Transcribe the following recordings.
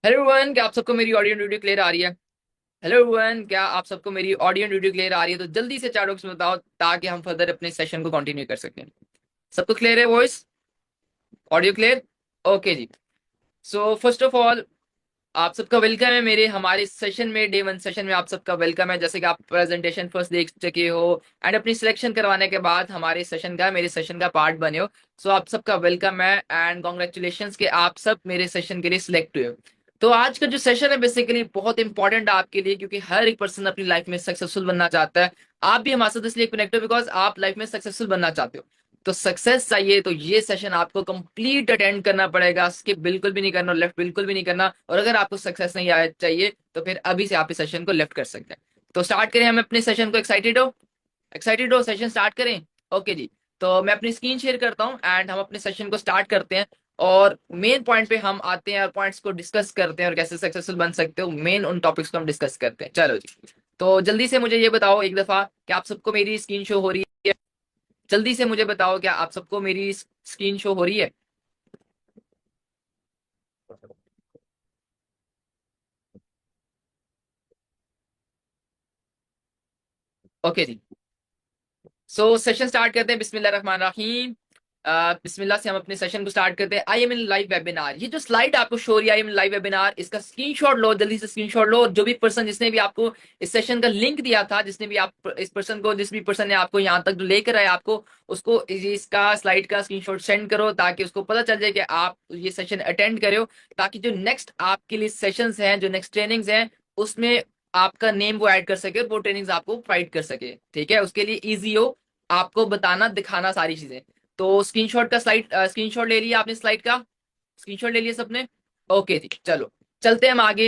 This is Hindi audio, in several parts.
हेलो एवरीवन, क्या आप सबको मेरी ऑडियो वीडियो क्लियर आ रही है? हेलो एवरीवन, क्या आप सबको मेरी ऑडियो वीडियो क्लियर आ रही है? तो जल्दी से चार ऑप्शन बताओ ताकि हम फर्दर अपने सेशन को कंटिन्यू कर सकें। सबको क्लियर है? Voice, audio clear? ओके जी। सो फर्स्ट ऑफ ऑल, आप सबका वेलकम है मेरे हमारे सेशन में, डे वन सेशन में आप सबका वेलकम है। जैसे कि आप प्रेजेंटेशन फर्स्ट देख चुके हो एंड अपनी सिलेक्शन करवाने के बाद हमारे सेशन का मेरे सेशन का पार्ट बने हो। सो आप सबका वेलकम है एंड कॉन्ग्रेचुलेशन कि आप सब मेरे सेशन के लिए सिलेक्ट हुए हो। तो आज का जो सेशन है बेसिकली बहुत इंपॉर्टेंट है आपके लिए, क्योंकि हर एक पर्सन अपनी लाइफ में सक्सेसफुल बनना चाहता है। आप भी हमारे साथ इसलिए कनेक्ट हो बिकॉज आप लाइफ में सक्सेसफुल बनना चाहते हो। तो सक्सेस चाहिए तो ये सेशन आपको कंप्लीट अटेंड करना पड़ेगा, स्किप बिल्कुल भी नहीं करना, लेफ्ट बिल्कुल भी नहीं करना। और अगर आपको सक्सेस नहीं चाहिए तो फिर अभी से आप इस सेशन को लेफ्ट कर सकते हैं। तो स्टार्ट करें हम अपने सेशन को। एक्साइटेड हो सेशन स्टार्ट करें? ओके जी। तो मैं अपनी स्क्रीन शेयर करता हूँ एंड हम अपने सेशन को स्टार्ट करते हैं। और मेन पॉइंट पे हम आते हैं और पॉइंट्स को डिस्कस करते हैं और कैसे सक्सेसफुल बन सकते हो, मेन उन टॉपिक्स को हम डिस्कस करते हैं। चलो जी। तो जल्दी से मुझे ये बताओ एक दफा कि आप सबको मेरी स्क्रीन शो हो रही है? जल्दी से मुझे बताओ क्या आप सबको मेरी स्क्रीन शो हो रही है? ओके जी। सो सेशन स्टार्ट करते हैं। बिस्मिल्लाह रहमान रहीम। बिस्मिल्लाह से हम अपने सेशन को स्टार्ट करते हैं। I am in live webinar, ये जो स्लाइड आपको शो हो रही है I am in live webinar, इसका स्क्रीनशॉट लो, जल्दी से स्क्रीनशॉट लो। जो भी पर्सन जिसने भी आपको इस सेशन का लिंक दिया था, जिसने भी आप इस पर्सन को, जिस भी पर्सन ने आपको यहाँ तक लेकर आया आपको, उसको इसका स्लाइड का स्क्रीनशॉट सेंड करो ताकि उसको पता चल जाए कि आप ये सेशन अटेंड करे हो, ताकि जो नेक्स्ट आपके लिए सेशंस हैं, जो नेक्स्ट ट्रेनिंग्स हैं, उसमें आपका नेम वो ऐड कर सके और वो ट्रेनिंग्स आपको प्रोवाइड कर सके। ठीक है, उसके लिए इजी हो आपको बताना दिखाना सारी चीजें। तो स्क्रीनशॉट का स्क्रीनशॉट ले लिया आपने स्लाइड का? स्क्रीनशॉट ले लिया सबने? ओके जी, चलो चलते हैं हम आगे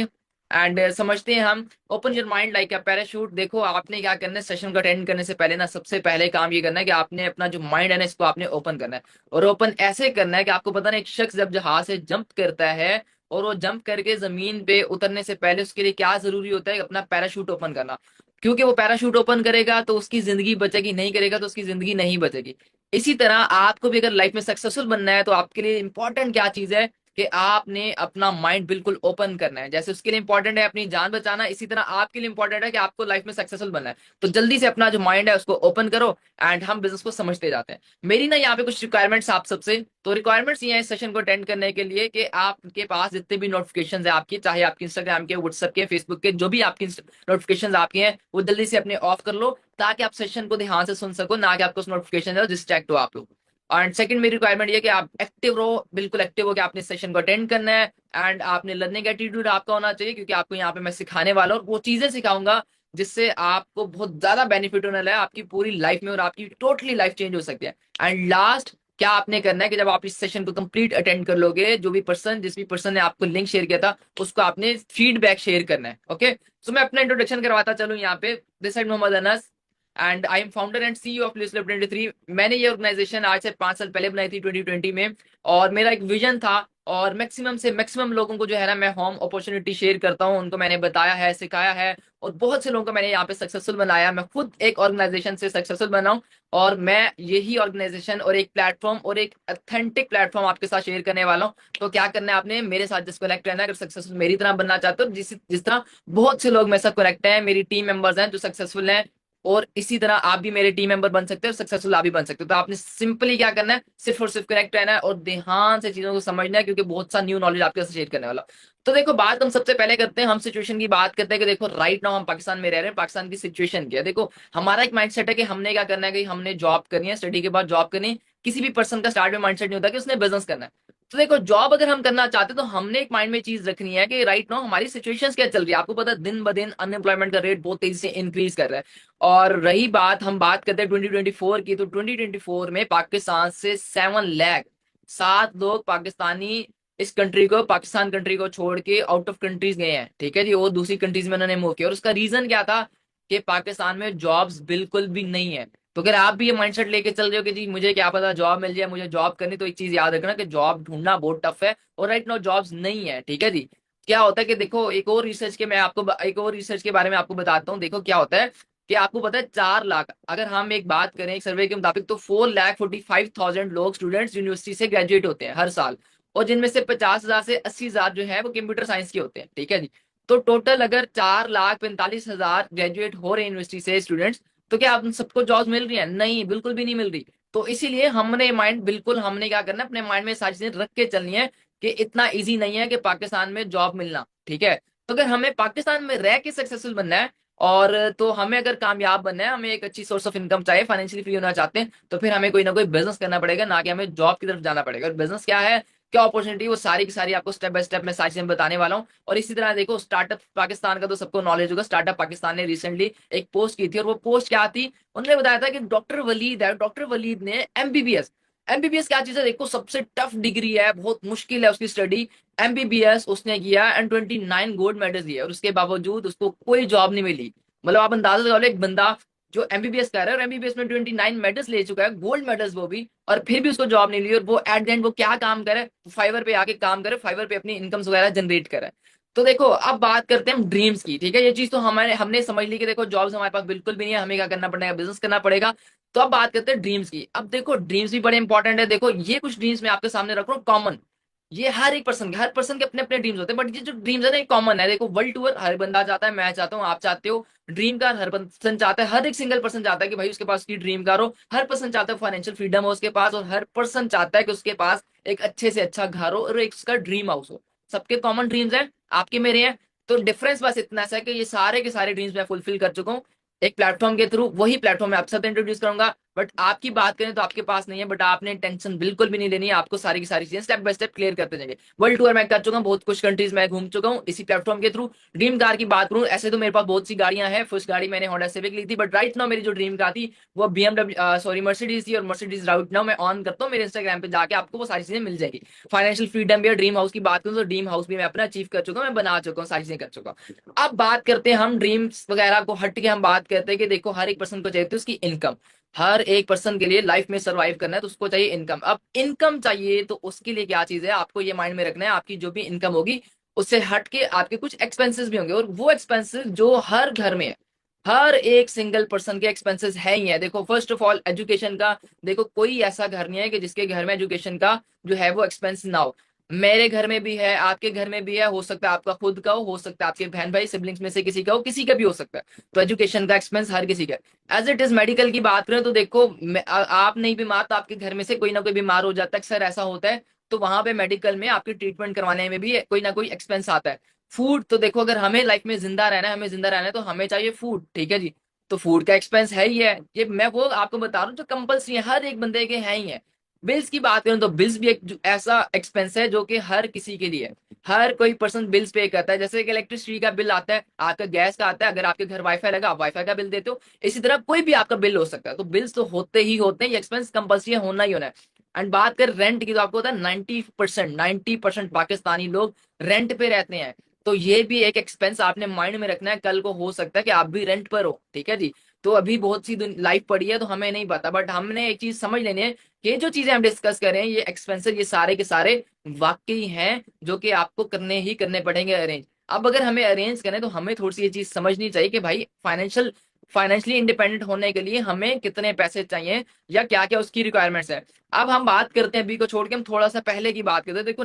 एंड समझते हैं हम। Open your mind like a parachute. देखो आपने क्या करना है, सेशन को अटेंड करने से पहले ना सबसे पहले काम ये करना है कि आपने अपना जो माइंड है ना इसको आपने ओपन करना है। और ओपन ऐसे करना है कि आपको पता नहीं, एक शख्स जब जहाज से जंप करता है और वो जंप करके जमीन पे उतरने से पहले उसके लिए क्या जरूरी होता है? अपना पैराशूट ओपन करना। क्योंकि वो पैराशूट ओपन करेगा तो उसकी जिंदगी बचेगी, नहीं करेगा तो उसकी जिंदगी नहीं बचेगी। इसी तरह आपको भी अगर लाइफ में सक्सेसफुल बनना है तो आपके लिए इंपॉर्टेंट क्या चीज है कि आपने अपना माइंड बिल्कुल ओपन करना है। जैसे उसके लिए इंपॉर्टेंट है अपनी जान बचाना, इसी तरह आपके लिए इंपॉर्टेंट है कि आपको लाइफ में सक्सेसफुल बनना है। तो जल्दी से अपना जो माइंड है उसको ओपन करो एंड हम बिजनेस को समझते जाते हैं। मेरी ना यहाँ पे कुछ रिक्वायरमेंट्स आप सबसे। तो रिक्वायरमेंट्स ये है इस सेशन को अटेंड करने के लिए कि आपके पास जितने भी नोटिफिकेशन है आपकी, चाहे आपके इंस्टाग्राम के, व्हाट्सएप के, फेसबुक के, जो भी आपकी नोटिफिकेशन आपके हैं वो जल्दी से अपने ऑफ कर लो ताकि आप सेशन को ध्यान से सुन सको, ना कि आपको नोटिफिकेशन है डिस्ट्रैक्ट हो आप लोग। एंड सेकंड मेरी रिक्वायरमेंट ये कि आप एक्टिव रहो, बिल्कुल एक्टिव हो कि आपने सेशन को अटेंड करना है एंड आपने लर्निंग एटीट्यूड आपका होना चाहिए, क्योंकि आपको यहाँ पे मैं सिखाने वाला हूँ और वो चीजें सिखाऊंगा जिससे आपको बहुत ज्यादा बेनिफिट होने वाला है आपकी पूरी लाइफ में और आपकी टोटली लाइफ चेंज हो सकती है। एंड लास्ट क्या आपने करना है कि जब आप इस सेशन को कंप्लीट अटेंड कर लोगे, जो भी पर्सन, जिस भी पर्सन ने आपको लिंक शेयर किया था उसको आपने फीडबैक शेयर करना है। ओके, सो मैं अपना इंट्रोडक्शन करवाता चलूँ यहाँ पे। This side Mohammad Anas and I am founder and CEO of list 23। मैंने ये ऑर्गेनाइजेशन आज से 5 साल पहले बनाई थी 2020 में। और मेरा एक विजन था और मैक्सिमम से मैक्सिमम लोगों को जो है ना मैं होम अपॉर्चुनिटी शेयर करता हूँ, उनको मैंने बताया है, सिखाया है और बहुत से लोगों को मैंने यहाँ पे सक्सेसफुल बनाया। मैं खुद एक ऑर्गेनाइजेशन से सक्सेसफुल बना हूँ और मैं यही ऑर्गेनाइजेशन और एक प्लेटफॉर्म और एक अथेंटिक प्लेटफॉर्म आपके साथ शेयर करने वाला हूँ। तो क्या करना है आपने मेरे साथ जिस कनेक्ट रहना है, अगर सक्सेसफुल मेरी तरह बनना चाहते हो, जिस जिस तरह बहुत से लोग मेरे साथ कनेक्ट हैं, मेरी टीम मेंबर्स हैं जो सक्सेसफुल हैं, और इसी तरह आप भी मेरे टीम मेंबर बन सकते हो और सक्सेसफुल आप भी बन सकते हो। तो आपने सिंपली क्या करना है, सिर्फ और सिर्फ कनेक्ट रहना है और ध्यान से चीजों को समझना है, क्योंकि बहुत सा न्यू नॉलेज आपके साथ शेयर करने वाला। तो देखो बात हम सबसे पहले करते हैं, हम सिचुएशन की बात करते हैं कि देखो राइट नाउ हम पाकिस्तान में रह रहे हैं, पाकिस्तान की सिचुएशन क्या है। देखो हमारा एक माइंडसेट है कि हमने क्या करना है कि हमने जॉब करनी है, स्टडी के बाद जॉब करनी है। किसी भी पर्सन का स्टार्ट में माइंडसेट नहीं होता कि उसने बिजनेस करना है। तो देखो जॉब अगर हम करना चाहते हैं तो हमने एक माइंड में चीज रखनी है कि राइट नाउ हमारी सिचुएशंस क्या चल रही है। आपको पता है दिन ब दिन अनएम्प्लॉयमेंट का रेट बहुत तेजी से इंक्रीज कर रहा है। और रही बात, हम बात करते हैं 2024 की, तो 2024 में पाकिस्तान से 7 लाख 7 लोग पाकिस्तानी इस कंट्री को, पाकिस्तान कंट्री को छोड़ के आउट ऑफ कंट्रीज गए हैं। ठीक है जी, वो दूसरी कंट्रीज में उन्होंने मूव किया और उसका रीजन क्या था कि पाकिस्तान में जॉब्स बिल्कुल भी नहीं है। तो अगर आप भी ये माइंडसेट लेके चल रहे हो कि जी मुझे क्या पता जॉब मिल जाए, मुझे जॉब करनी, तो एक चीज याद रखना कि जॉब ढूंढना बहुत टफ है और राइट नाउ जॉब्स नहीं है। ठीक है जी। क्या होता है कि देखो एक और रिसर्च के बारे में आपको बताता हूँ। देखो क्या होता है कि आपको पता है 4 लाख, अगर हम एक बात करें एक सर्वे के मुताबिक, तो 4,45,000 लोग स्टूडेंट्स यूनिवर्सिटी से ग्रेजुएट होते हैं हर साल। और जिनमें से 50,000 से 80,000 जो है वो कंप्यूटर साइंस के होते हैं, ठीक है जी। तो टोटल अगर 4,45,000 ग्रेजुएट हो रहे हैं यूनिवर्सिटी से स्टूडेंट्स, तो क्या आप उन सबको जॉब मिल रही है? नहीं, बिल्कुल भी नहीं मिल रही। तो इसीलिए हमने क्या करना है, अपने माइंड में सारी चीजें रख के चलनी है कि इतना इजी नहीं है कि पाकिस्तान में जॉब मिलना, ठीक है। तो अगर हमें पाकिस्तान में रह के सक्सेसफुल बनना है, और तो हमें अगर कामयाब बनना है, हमें एक अच्छी सोर्स ऑफ इनकम चाहिए, फाइनेंशियली फ्री होना चाहते हैं, तो फिर हमें कोई ना कोई बिजनेस करना पड़ेगा, ना कि हमें जॉब की तरफ जाना पड़ेगा। और बिजनेस क्या है, क्या अपॉर्चुनिटी, वो सारी की सारी आपको स्टेप बाय स्टेप मैं सारी चीजें बताने वाला हूँ। और इसी तरह देखो, स्टार्टअप पाकिस्तान का तो सबको नॉलेज होगा। स्टार्टअप पाकिस्तान ने रिसेंटली एक पोस्ट की थी, और वो पोस्ट क्या थी, उन्होंने बताया था कि डॉक्टर वलीद है, डॉक्टर वलीद ने एमबीबीएस, एमबीबीएस क्या चीज है, देखो सबसे टफ डिग्री है, बहुत मुश्किल है उसकी स्टडी। एमबीबीएस उसने किया एंड 29 गोल्ड मेडल्स लिए, और उसके बावजूद उसको कोई जॉब नहीं मिली। मतलब आप अंदाजा लगा लो, एक बंदा जो एमबीबीएस कर रहा है और एमबीबीएस में 29 मेडल्स ले चुका है, गोल्ड मेडल्स वो भी, और फिर भी उसको जॉब नहीं ली। और वो एट द एंड वो क्या काम करे, फाइवर पे आके काम करे, फाइवर पे अपनी इनकम्स वगैरह जनरेट करे। तो देखो, अब बात करते हैं हम ड्रीम्स की, ठीक है। ये चीज तो हमारे हमने समझ ली कि देखो जॉब्स हमारे पास बिल्कुल भी नहीं है, हमें क्या करना पड़ेगा, बिजनेस करना पड़ेगा। तो अब बात करते हैं ड्रीम्स की। अब देखो, ड्रीम्स भी बड़े इंपॉर्टेंट है। देखो, ये कुछ ड्रीम्स मैं आपके सामने रख रहा हूँ कॉमन। ये हर पर्सन के अपने अपने ड्रीम्स होते हैं, बट ये जो ड्रीम्स है ना, ये कॉमन है। देखो, वर्ल्ड टूर हर बंदा चाहता है, मैं चाहता हूँ, आप चाहते हो। ड्रीम कार हर पर्सन चाहता है, हर एक सिंगल पर्सन चाहता है कि भाई उसके पास की ड्रीम कार हो। हर पर्सन चाहता है फाइनेंशियल फ्रीडम हो उसके पास, और हर पर्सन चाहता है कि उसके पास एक अच्छे से अच्छा घर हो और एक उसका ड्रीम हाउस हो। सबके कॉमन ड्रीम्स हैं, आपके मेरे हैं। तो डिफरेंस बस इतना सा है कि ये सारे के सारे ड्रीम्स मैं फुलफिल कर चुका हूँ एक प्लेटफॉर्म के थ्रू। वही प्लेटफॉर्म मैं आपसे इंट्रोड्यूस करूंगा। बट आपकी बात करें तो आपके पास नहीं है, बट आपने टेंशन बिल्कुल भी नहीं लेनी है। आपको सारी की सारी चीजें स्टेप बाय स्टेप क्लियर करते जाएंगे। वर्ल्ड टूर मैं कर चुका हूँ, बहुत कुछ कंट्रीज में घूम चुका हूँ इसी प्लेटफॉर्म के थ्रू। ड्रीम कार की बात करूँ, ऐसे तो मेरे पास बहुत सी गाड़ियां हैं। फर्स्ट गाड़ी मैंने होंडा सिविक ली थी, बट राइट नाउ मेरी जो ड्रीम कार थी वो बीएमडब्ल्यू सॉरी मर्सिडीज थी। और मर्सिडीज राइट नाउ मैं ऑन करता हूँ, मेरे इंस्टाग्राम पे जाके आपको वो सारी चीजें मिल जाएगी। फाइनेंशियल फ्रीडम भी, ड्रीम हाउस की बात करूँ तो ड्रीम हाउस भी मैं अपना अचीव कर चुका हूँ, मैं बना चुका हूँ, सारी चीजें कर चुका हूँ। अब बात करते हैं हम ड्रीम्स वगैरह को हट के, हम बात करते हैं कि देखो, हर एक पर्सन को चाहिए थी उसकी इनकम। हर एक पर्सन के लिए लाइफ में सरवाइव करना है तो उसको चाहिए इनकम। अब इनकम चाहिए तो उसके लिए क्या चीज है, आपको ये माइंड में रखना है, आपकी जो भी इनकम होगी उससे हट के आपके कुछ एक्सपेंसेस भी होंगे, और वो एक्सपेंसेस जो हर घर में है, हर एक सिंगल पर्सन के एक्सपेंसेस है ही है। देखो, फर्स्ट ऑफ ऑल एजुकेशन का, देखो कोई ऐसा घर नहीं है कि जिसके घर में एजुकेशन का जो है वो एक्सपेंस ना हो। मेरे घर में भी है, आपके घर में भी है, हो सकता है आपका खुद का हो सकता है आपके बहन भाई सिबलिंग्स में से किसी का हो, किसी का भी हो सकता है। तो एजुकेशन का एक्सपेंस हर किसी का है। एज इट इज मेडिकल की बात करें तो देखो, आप नहीं बीमार तो आपके घर में से कोई ना कोई बीमार हो जाता है, अक्सर ऐसा होता है। तो वहां पे मेडिकल में आपके ट्रीटमेंट करवाने में भी कोई ना कोई एक्सपेंस आता है। फूड तो देखो, अगर हमें लाइफ में जिंदा रहना है, हमें जिंदा रहना है तो हमें चाहिए फूड, ठीक है जी। तो फूड का एक्सपेंस है ही है, ये मैं वो आपको बता रहा हूँ जो कंपलसरी है, हर एक बंदे के हैं ही है। बिल्स की बात करें तो बिल्स भी एक ऐसा एक्सपेंस है जो कि हर किसी के लिए है। हर कोई पर्सन बिल्स पे करता है। जैसे कि इलेक्ट्रिसिटी का बिल आता है, आपका गैस का आता है, अगर आपके घर वाईफाई लगा आप वाईफाई का बिल देते हो, इसी तरह कोई भी आपका बिल हो सकता है। तो बिल्स तो होते ही होते हैं, ये एक्सपेंस कंपलसरी होना ही होना है। एंड बात कर रेंट की, तो आपको होता है 90% पाकिस्तानी लोग रेंट पे रहते हैं। तो ये भी एक एक्सपेंस आपने माइंड में रखना है, कल को हो सकता है कि आप भी रेंट पर हो, ठीक है जी। तो अभी बहुत सी लाइफ पड़ी है तो हमें नहीं पता, बट हमने एक चीज समझ लेनी है कि ये जो चीजें हम डिस्कस कर रहे हैं, ये एक्सपेंसेस ये सारे के सारे वाकई हैं जो कि आपको करने ही करने पड़ेंगे अरेंज। अब अगर हमें अरेंज करें तो हमें थोड़ी सी ये चीज समझनी चाहिए कि भाई फाइनेंशियली इंडिपेंडेंट होने के लिए हमें कितने पैसे चाहिए, या क्या क्या उसकी रिक्वायरमेंट्स है। अब हम बात करते हैं, अभी को छोड़ के हम थोड़ा सा पहले की बात करते हैं। देखो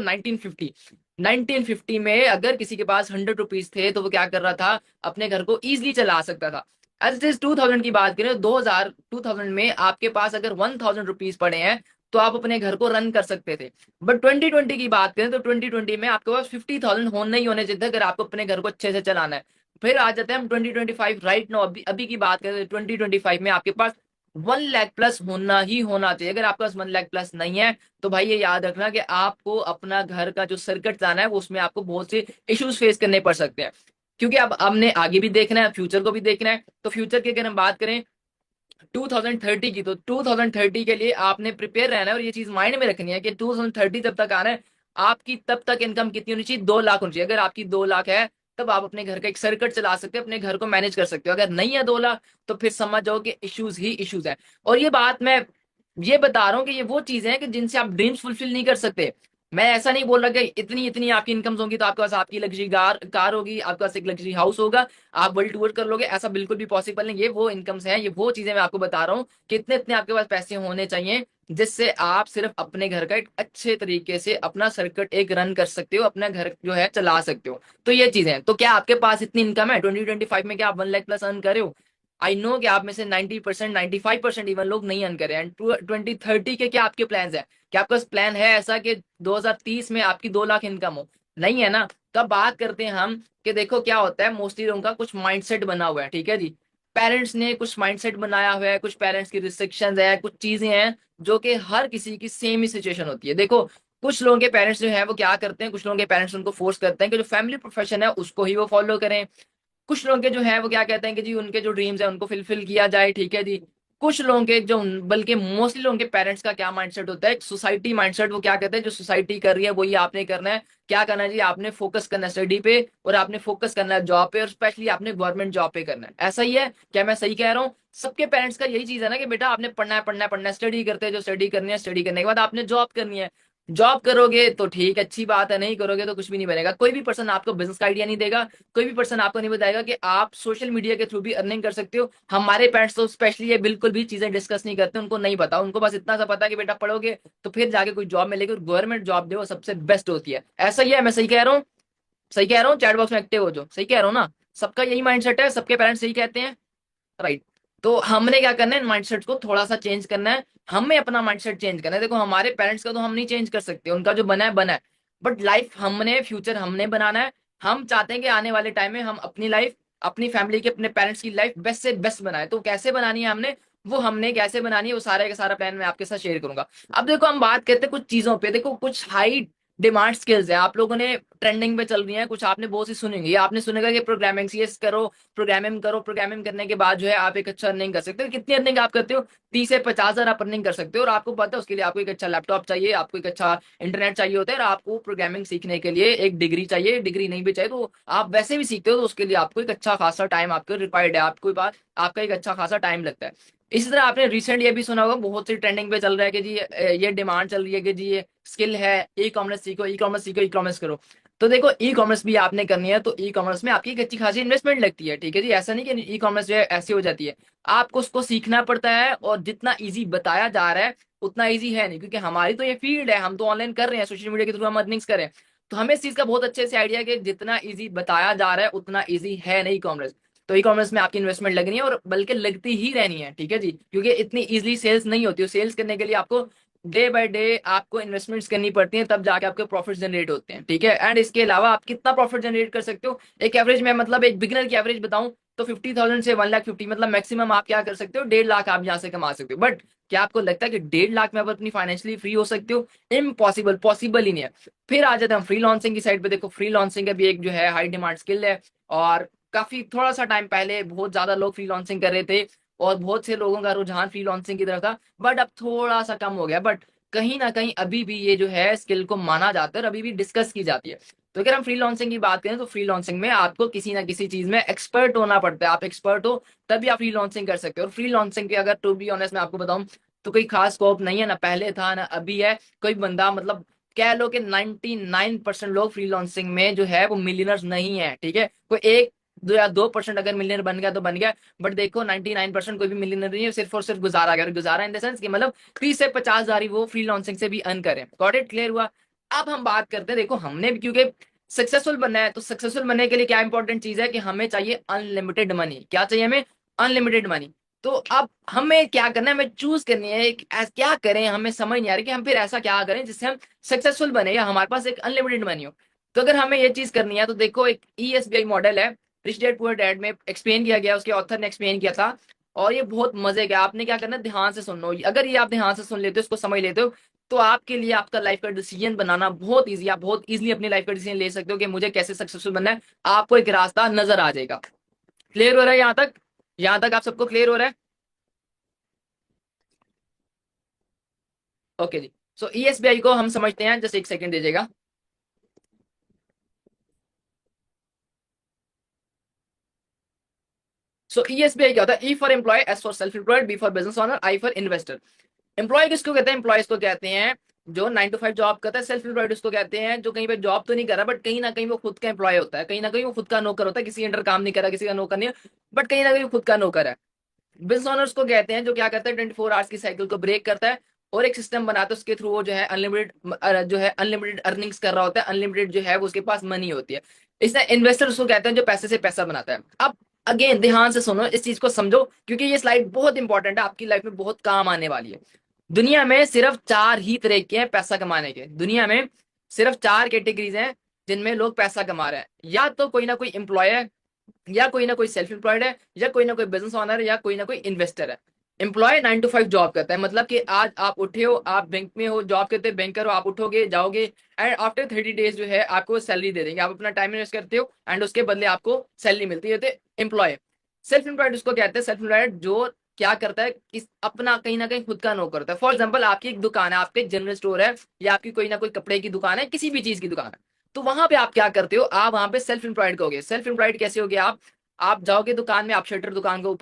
1950 में अगर किसी के पास 100 रुपीज थे तो वो क्या कर रहा था, अपने घर को इजिली चला सकता था। एज इट इज 2000 की बात करें, 2000 में आपके पास अगर 1000 रुपीज पड़े हैं तो आप अपने घर को रन कर सकते थे। बट 2020 की बात करें तो 2020 में आपके पास 50,000 होने ही होने चाहिए अगर आपको अपने घर को अच्छे से चलाना है। फिर आ जाते हैं हम 2025 राइट नो, अभी अभी की बात करें तो 2025 में आपके पास 1 लाख प्लस होना ही होना चाहिए। अगर आपके पास 1 लाख प्लस नहीं है तो भाई ये याद रखना कि आपको अपना घर का जो सर्किट जाना है वो उसमें आपको बहुत से इश्यूज फेस करने पड़ सकते हैं। क्योंकि अब हमने आगे भी देखना है, फ्यूचर को भी देखना है। तो फ्यूचर की अगर हम बात करें 2030 की, तो 2030 के लिए आपने प्रिपेयर रहना है, और ये चीज माइंड में रखनी है कि 2030 जब तक आना है, आपकी तब तक इनकम कितनी होनी चाहिए, 2 लाख होनी चाहिए। अगर आपकी 2 लाख है तब आप अपने घर का एक सर्किट चला सकते हो, अपने घर को मैनेज कर सकते हो। अगर नहीं है 2 लाख तो फिर समझ जाओ कि इश्यूज ही इश्यूज है। और ये बात मैं ये बता रहा हूँ कि ये वो चीजें हैं कि जिनसे आप ड्रीम्स फुलफिल नहीं कर सकते। मैं ऐसा नहीं बोल रहा कि इतनी इतनी आपकी इनकम्स होंगी तो आपके पास आपकी लग्जरी कार होगी, आपके पास एक लग्जरी हाउस होगा, आप वर्ल्ड टूर कर लोगे, ऐसा बिल्कुल भी पॉसिबल नहीं। ये वो इनकम्स हैं, ये वो चीजें मैं आपको बता रहा हूँ कि इतने इतने आपके पास पैसे होने चाहिए जिससे आप सिर्फ अपने घर का एक अच्छे तरीके से अपना सर्किट एक रन कर सकते हो, अपना घर जो है चला सकते हो। तो ये चीजें हैं। तो क्या आपके पास इतनी इनकम है 2025 में, क्या आप 1 लाख प्लस अर्न कर रहे हो? आई नो कि आप में से 90%, 95% इवन लोग नहीं अर्न करे। एंड 2030 के क्या आपके प्लान है? क्या आपका प्लान है ऐसा कि 2030 में आपकी 2 लाख इनकम हो? नहीं है ना। तब बात करते हैं हम कि देखो क्या होता है, मोस्टली लोगों का कुछ माइंडसेट बना हुआ है, ठीक है जी। पेरेंट्स ने कुछ माइंडसेट बनाया हुआ है, कुछ पेरेंट्स की रिस्ट्रिक्शंस है, कुछ चीजें हैं जो कि हर किसी की सेम ही सिचुएशन होती है। देखो कुछ लोगों के पेरेंट्स जो है वो क्या करते हैं, कुछ लोगों के पेरेंट्स उनको फोर्स करते हैं कि जो फैमिली प्रोफेशन है उसको ही वो फॉलो करें। कुछ लोगों के जो है वो क्या कहते हैं कि जी उनके जो ड्रीम्स है उनको फुलफिल किया जाए, ठीक है जी। कुछ लोगों के जो, बल्कि मोस्टली लोगों के पेरेंट्स का क्या माइंडसेट होता है, सोसाइटी माइंडसेट। वो क्या कहते हैं जो सोसाइटी कर रही है वही आपने करना है। क्या करना है जी, आपने फोकस करना है स्टडी पे, और आपने फोकस करना है जॉब पे, और स्पेशली आपने गवर्नमेंट जॉब पे करना है। ऐसा ही है क्या? मैं सही कह रहा हूँ? सबके पेरेंट्स का यही चीज है ना कि बेटा आपने पढ़ना है, पढ़ना है, पढ़ना है, स्टडी करते हैं जो स्टडी करनी है, स्टडी करने के बाद आपने जॉब करनी है। जॉब करोगे तो ठीक, अच्छी बात है, नहीं करोगे तो कुछ भी नहीं बनेगा। कोई भी पर्सन आपको बिजनेस का आइडिया नहीं देगा, कोई भी पर्सन आपको नहीं बताएगा कि आप सोशल मीडिया के थ्रू भी अर्निंग कर सकते हो। हमारे पेरेंट्स तो स्पेशली ये बिल्कुल भी चीजें डिस्कस नहीं करते, उनको नहीं पता। उनको बस इतना सा पता है कि बेटा पढ़ोगे तो फिर जाके कोई जॉब मिलेगी, और गवर्नमेंट जॉब जो सबसे बेस्ट होती है। ऐसा ही है, मैं सही कह रहा हूँ? सही कह रहा हूँ? चैट बॉक्स में एक्टिव हो जो, सही कह रहा हूँ ना? सबका यही माइंडसेट है, सबके पेरेंट्स यही कहते हैं, राइट। तो हमने क्या करना है, माइंडसेट को थोड़ा सा चेंज करना है। हमें अपना माइंडसेट चेंज करना है। देखो हमारे पेरेंट्स का तो हम नहीं चेंज कर सकते, उनका जो बना है बना है। बट लाइफ हमने, फ्यूचर हमने बनाना है। हम चाहते हैं कि आने वाले टाइम में हम अपनी लाइफ, अपनी फैमिली की, अपने पेरेंट्स की लाइफ बेस्ट से बेस्ट बनाए। तो कैसे बनानी है हमने, वो हमने कैसे बनानी है, वो सारे का सारा प्लान मैं आपके साथ शेयर करूंगा। अब देखो हम बात करते हैं कुछ चीजों पे। देखो कुछ हाई डिमांड स्किल्स है, आप लोगों ने ट्रेंडिंग पे चल रही है, कुछ आपने बहुत सी सुनेंगी। आपने सुनेगा कि प्रोग्रामिंग सीएस करो, प्रोग्रामिंग करो, प्रोग्रामिंग करने के बाद जो है आप एक अच्छा अर्निंग कर सकते हो। कितनी अर्निंग आप करते हो? 30 से 50 हजार आप अर्निंग कर सकते हो। और आपको पता है उसके लिए आपको एक अच्छा लैपटॉप चाहिए, आपको एक अच्छा इंटरनेट चाहिए होता है, और आपको प्रोग्रामिंग सीखने के लिए एक डिग्री चाहिए। डिग्री नहीं भी चाहिए तो आप वैसे भी सीखते हो, तो उसके लिए आपको एक अच्छा खासा टाइम आपको रिक्वायर्ड है, आपको पास आपका एक अच्छा खासा टाइम लगता है। इसी तरह आपने रिसेंट ये भी सुना होगा, बहुत सी ट्रेंडिंग पे चल रहा है कि जी ये डिमांड चल रही है कि जी ये स्किल है, ई कॉमर्स सीखो, ई कॉमर्स सीखो, ई कॉमर्स करो। तो देखो ई कॉमर्स भी आपने करनी है तो ई कॉमर्स में आपकी एक अच्छी खासी इन्वेस्टमेंट लगती है, ठीक है जी। ऐसा नहीं कि ई कॉमर्स जो है ऐसे हो जाती है, आपको उसको सीखना पड़ता है। और जितना इजी बताया जा रहा है उतना इजी है नहीं, क्योंकि हमारी तो ये फील्ड है, हम तो ऑनलाइन कर रहे हैं, सोशल मीडिया के थ्रू हम अर्निंग्स करें। तो हमें इस चीज का बहुत अच्छे से आइडिया है कि जितना इजी बताया जा रहा है उतना इजी है नहीं कॉमर्स। तो ई कॉमर्स में आपकी इन्वेस्टमेंट लगनी है, और बल्कि लगती ही रहनी है, ठीक है जी। क्योंकि इतनी इजीली सेल्स नहीं होती, सेल्स करने के लिए आपको डे बाय डे आपको इन्वेस्टमेंट्स करनी पड़ती हैं, तब जाके आपके प्रॉफिट जनरेट होते हैं, ठीक है। एंड इसके अलावा आप कितना प्रॉफिट जनरेट कर सकते हो, एक एवरेज में, मतलब एक बिगिनर की एवरेज बताऊं तो 50,000 से 1 लाख 50, मतलब मैक्सिमम आप क्या कर सकते हो, 1.5 लाख आप यहाँ से कमा सकते हो। बट क्या आपको लगता है कि 1.5 लाख में आप अपनी फाइनेंशियली फ्री हो सकते हो? इम्पॉसिबल, पॉसिबल ही नहीं है। फिर आ जाते हैं हम फ्री लॉन्सिंग की साइड पे। देखो फ्री लॉन्सिंग का भी एक जो है हाई डिमांड स्किल है, और काफी थोड़ा सा टाइम पहले बहुत ज्यादा लोग फ्री लॉन्सिंग कर रहे थे, और बहुत से लोगों का रुझान फ्री लॉन्सिंग की तरफ था। बट अब थोड़ा सा कम हो गया। बट कहीं ना कहीं अभी भी ये जो है स्किल को माना जाता है, और अभी भी डिस्कस की जाती है। तो अगर हम फ्री लॉन्सिंग की बात करें तो फ्री लॉन्सिंग में आपको किसी ना किसी चीज में एक्सपर्ट होना पड़ता है। आप एक्सपर्ट हो तभी आप फ्री लॉन्सिंग कर सकते हो। और फ्री लॉन्सिंग के अगर टू बी ऑनेस्ट मैं आपको बताऊं तो कोई खास स्कोप नहीं है, ना पहले था ना अभी है। कोई बंदा, मतलब कह लो कि 99% लोग फ्री लॉन्सिंग में जो है वो मिलियनर्स नहीं है, ठीक है। कोई एक दो या 2% अगर मिलियनर बन गया तो बन गया। बट देखो 99% कोई भी मिलियनर नहीं है, सिर्फ और सिर्फ गुजारा गया। गुजारा इन द सेंस कि मतलब 30 से 50 हजार ही वो फ्री लॉन्सिंग से भी अर्न करें। Got it? क्लियर हुआ? अब हम बात करते हैं, देखो हमने भी क्योंकि सक्सेसफुल बनना है, तो सक्सेसफुल बनने के लिए क्या इंपॉर्टेंट चीज है कि हमें चाहिए अनलिमिटेड मनी। क्या चाहिए हमें? Unlimited money. तो अब हमें क्या करना है, हमें चूज करनी है क्या करें, हमें समझ नहीं आ रही कि हम फिर ऐसा क्या करें जिससे हम सक्सेसफुल बने या हमारे पास एक अनलिमिटेड मनी हो। तो अगर हमें ये चीज करनी है तो देखो एक ESBI मॉडल है, रिच डैड पुअर डैड में एक्सप्लेन किया गया, उसके ऑथर ने एक्सप्लेन किया था। और ये बहुत मजे का, आपने क्या करना है ध्यान से सुन लो। अगर ये आप ध्यान से सुन लेते हो, इसको समझ लेते हो, तो आपके लिए आपका लाइफ का डिसीजन बनाना बहुत ईजी, आप बहुत इजीली अपनी लाइफ का डिसीजन ले सकते हो कि मुझे कैसे सक्सेसफुल बनना है। आपको एक रास्ता नजर आ जाएगा। क्लियर हो रहा है यहाँ तक? यहाँ तक आप सबको क्लियर हो रहा है? ओके जी। सो ESBI को हम समझते हैं, जस्ट एक सेकंड दीजिएगा। सो ESBI क्या होता है? E for employ, S for self employed, B for business owner, I for investor. Employ किसको कहते हैं? एम्प्लॉयज को कहते हैं जो 9 to 5 जॉब करता है सेल्फ एम्प्लॉयड उसको कहते हैं, जो कहीं पे जॉब तो नहीं कर रहा बट कहीं ना कहीं वो खुद का एम्प्लॉय होता है, कहीं ना कहीं वो खुद का नौकर होता है, किसी अंडर काम नहीं कर रहा, किसी का नौकर नहीं है, बट कहीं ना कहीं वो खुद का नौकर है। बिजनेस ओनर्स को कहते हैं जो क्या करता है 24 आवर्स की साइकिल को ब्रेक करता है और एक सिस्टम बनाता है, उसके थ्रू वो जो है अनलिमिटेड अर्निंग्स कर रहा होता है, अनलिमिटेड जो है वो उसके पास मनी होती है। इसलिए इन्वेस्टर उसको कहते हैं जो पैसे से पैसा बनाता है। अब अगेन ध्यान से सुनो, इस चीज को समझो क्योंकि ये स्लाइड बहुत इंपॉर्टेंट है, आपकी लाइफ में बहुत काम आने वाली है। दुनिया में सिर्फ 4 ही तरीके हैं पैसा कमाने के, दुनिया में सिर्फ 4 कैटेगरीज हैं जिनमें लोग पैसा कमा रहे हैं। या तो कोई ना कोई एम्प्लॉय है, या कोई ना कोई सेल्फ एम्प्लॉयड है, या कोई ना कोई बिजनेस ओनर है, या कोई ना कोई इन्वेस्टर है। एम्प्लॉय 9 to 5 जॉब करता है, मतलब कि आज आप उठे हो, आप बैंक में हो, जॉब करते बैंकर हो, आप उठोगे जाओगे एंड आफ्टर 30 डेज जो है आपको सैलरी दे देंगे, आप अपना टाइम इन्वेस्ट करते हो एंड उसके बदले आपको सैलरी मिलती है। तो एम्प्लॉय। सेल्फ एम्प्लॉयड उसको कहते हैं, सेल्फ एम्प्लॉयड जो क्या करता है, इस अपना कहीं ना कहीं खुद का नौकर करता है। फॉर एग्जाम्पल आपकी एक दुकान है, आपका एक जनरल स्टोर है, या आपकी कोई ना कोई कपड़े की दुकान है, किसी भी चीज की दुकान है, तो वहां पे आप क्या करते हो, आप वहां पे सेल्फ एम्प्लॉयड कहोगे। सेल्फ एम्प्लॉयड कैसे होगे आप जाओगे दुकान में, आप शटर दुकान को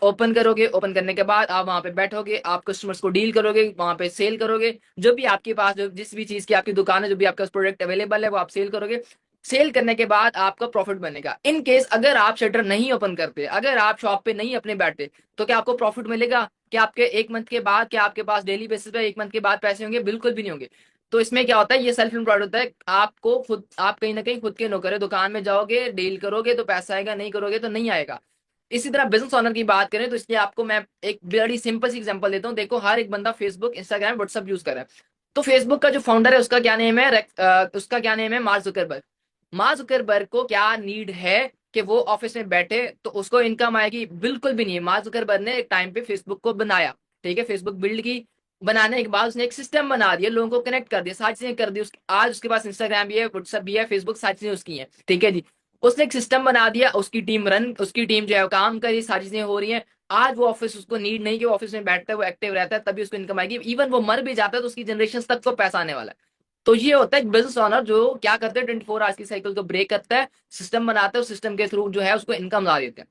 ओपन करोगे, ओपन करने के बाद आप वहां पे बैठोगे, आप कस्टमर्स को डील करोगे, वहां पे सेल करोगे, जो भी आपके पास जो जिस भी चीज की आपकी दुकान है, जो भी आपका प्रोडक्ट अवेलेबल है वो आप सेल करोगे। सेल करने के बाद आपका प्रॉफिट बनेगा। इन केस अगर आप शटर नहीं ओपन करते, अगर आप शॉप पे नहीं अपने बैठते, तो क्या आपको प्रॉफिट मिलेगा? क्या आपके 1 मंथ के बाद, क्या आपके पास डेली बेसिस पे 1 मंथ के बाद पैसे होंगे? बिल्कुल भी नहीं होंगे। तो इसमें क्या होता है, ये सेल्फ एम्प्लॉयड होता है, आपको खुद, आप कहीं ना कहीं खुद के नौकर है, दुकान में जाओगे डील करोगे तो पैसा आएगा, नहीं करोगे तो नहीं आएगा। इसी तरह बिजनेस ओनर की बात करें तो इसलिए आपको मैं एक बड़ी सिंपल सी एग्जांपल देता हूँ। देखो हर एक बंदा फेसबुक, इंस्टाग्राम, व्हाट्सअप यूज कर रहा है, तो फेसबुक का जो फाउंडर है उसका क्या नेम है, उसका क्या नेम है, मार्क जुकरबर्ग। मार्क जुकरबर्ग को क्या नीड है कि वो ऑफिस में बैठे तो उसको इनकम आएगी? बिल्कुल भी नहीं है। मार्क जुकरबर्ग ने एक टाइम पे फेसबुक को बनाया, ठीक है, फेसबुक बिल्ड की, बनाने के बाद उसने एक सिस्टम बना दिया, लोगों को कनेक्ट कर दिया, सारी चीजें कर दी। आज उसके पास इंस्टाग्राम भी है, व्हाट्सएप भी है, फेसबुक, सारी चीजें उसकी हैं, ठीक है जी। उसने एक सिस्टम बना दिया, उसकी टीम जो है वो काम करी, सारी चीजें हो रही हैं। आज वो ऑफिस, उसको नीड नहीं कि वो ऑफिस में बैठता है, वो एक्टिव रहता है, तभी उसको इनकम आएगी। इवन वो मर भी जाता है तो उसकी जनरेशन तक को पैसा आने वाला है। तो ये होता है एक बिजनेस ओनर जो क्या करते हैं, 24 आवर्स की साइकिल को ब्रेक करता है, सिस्टम बनाता है, उस सिस्टम के थ्रू जो है उसको इनकम ला देते हैं।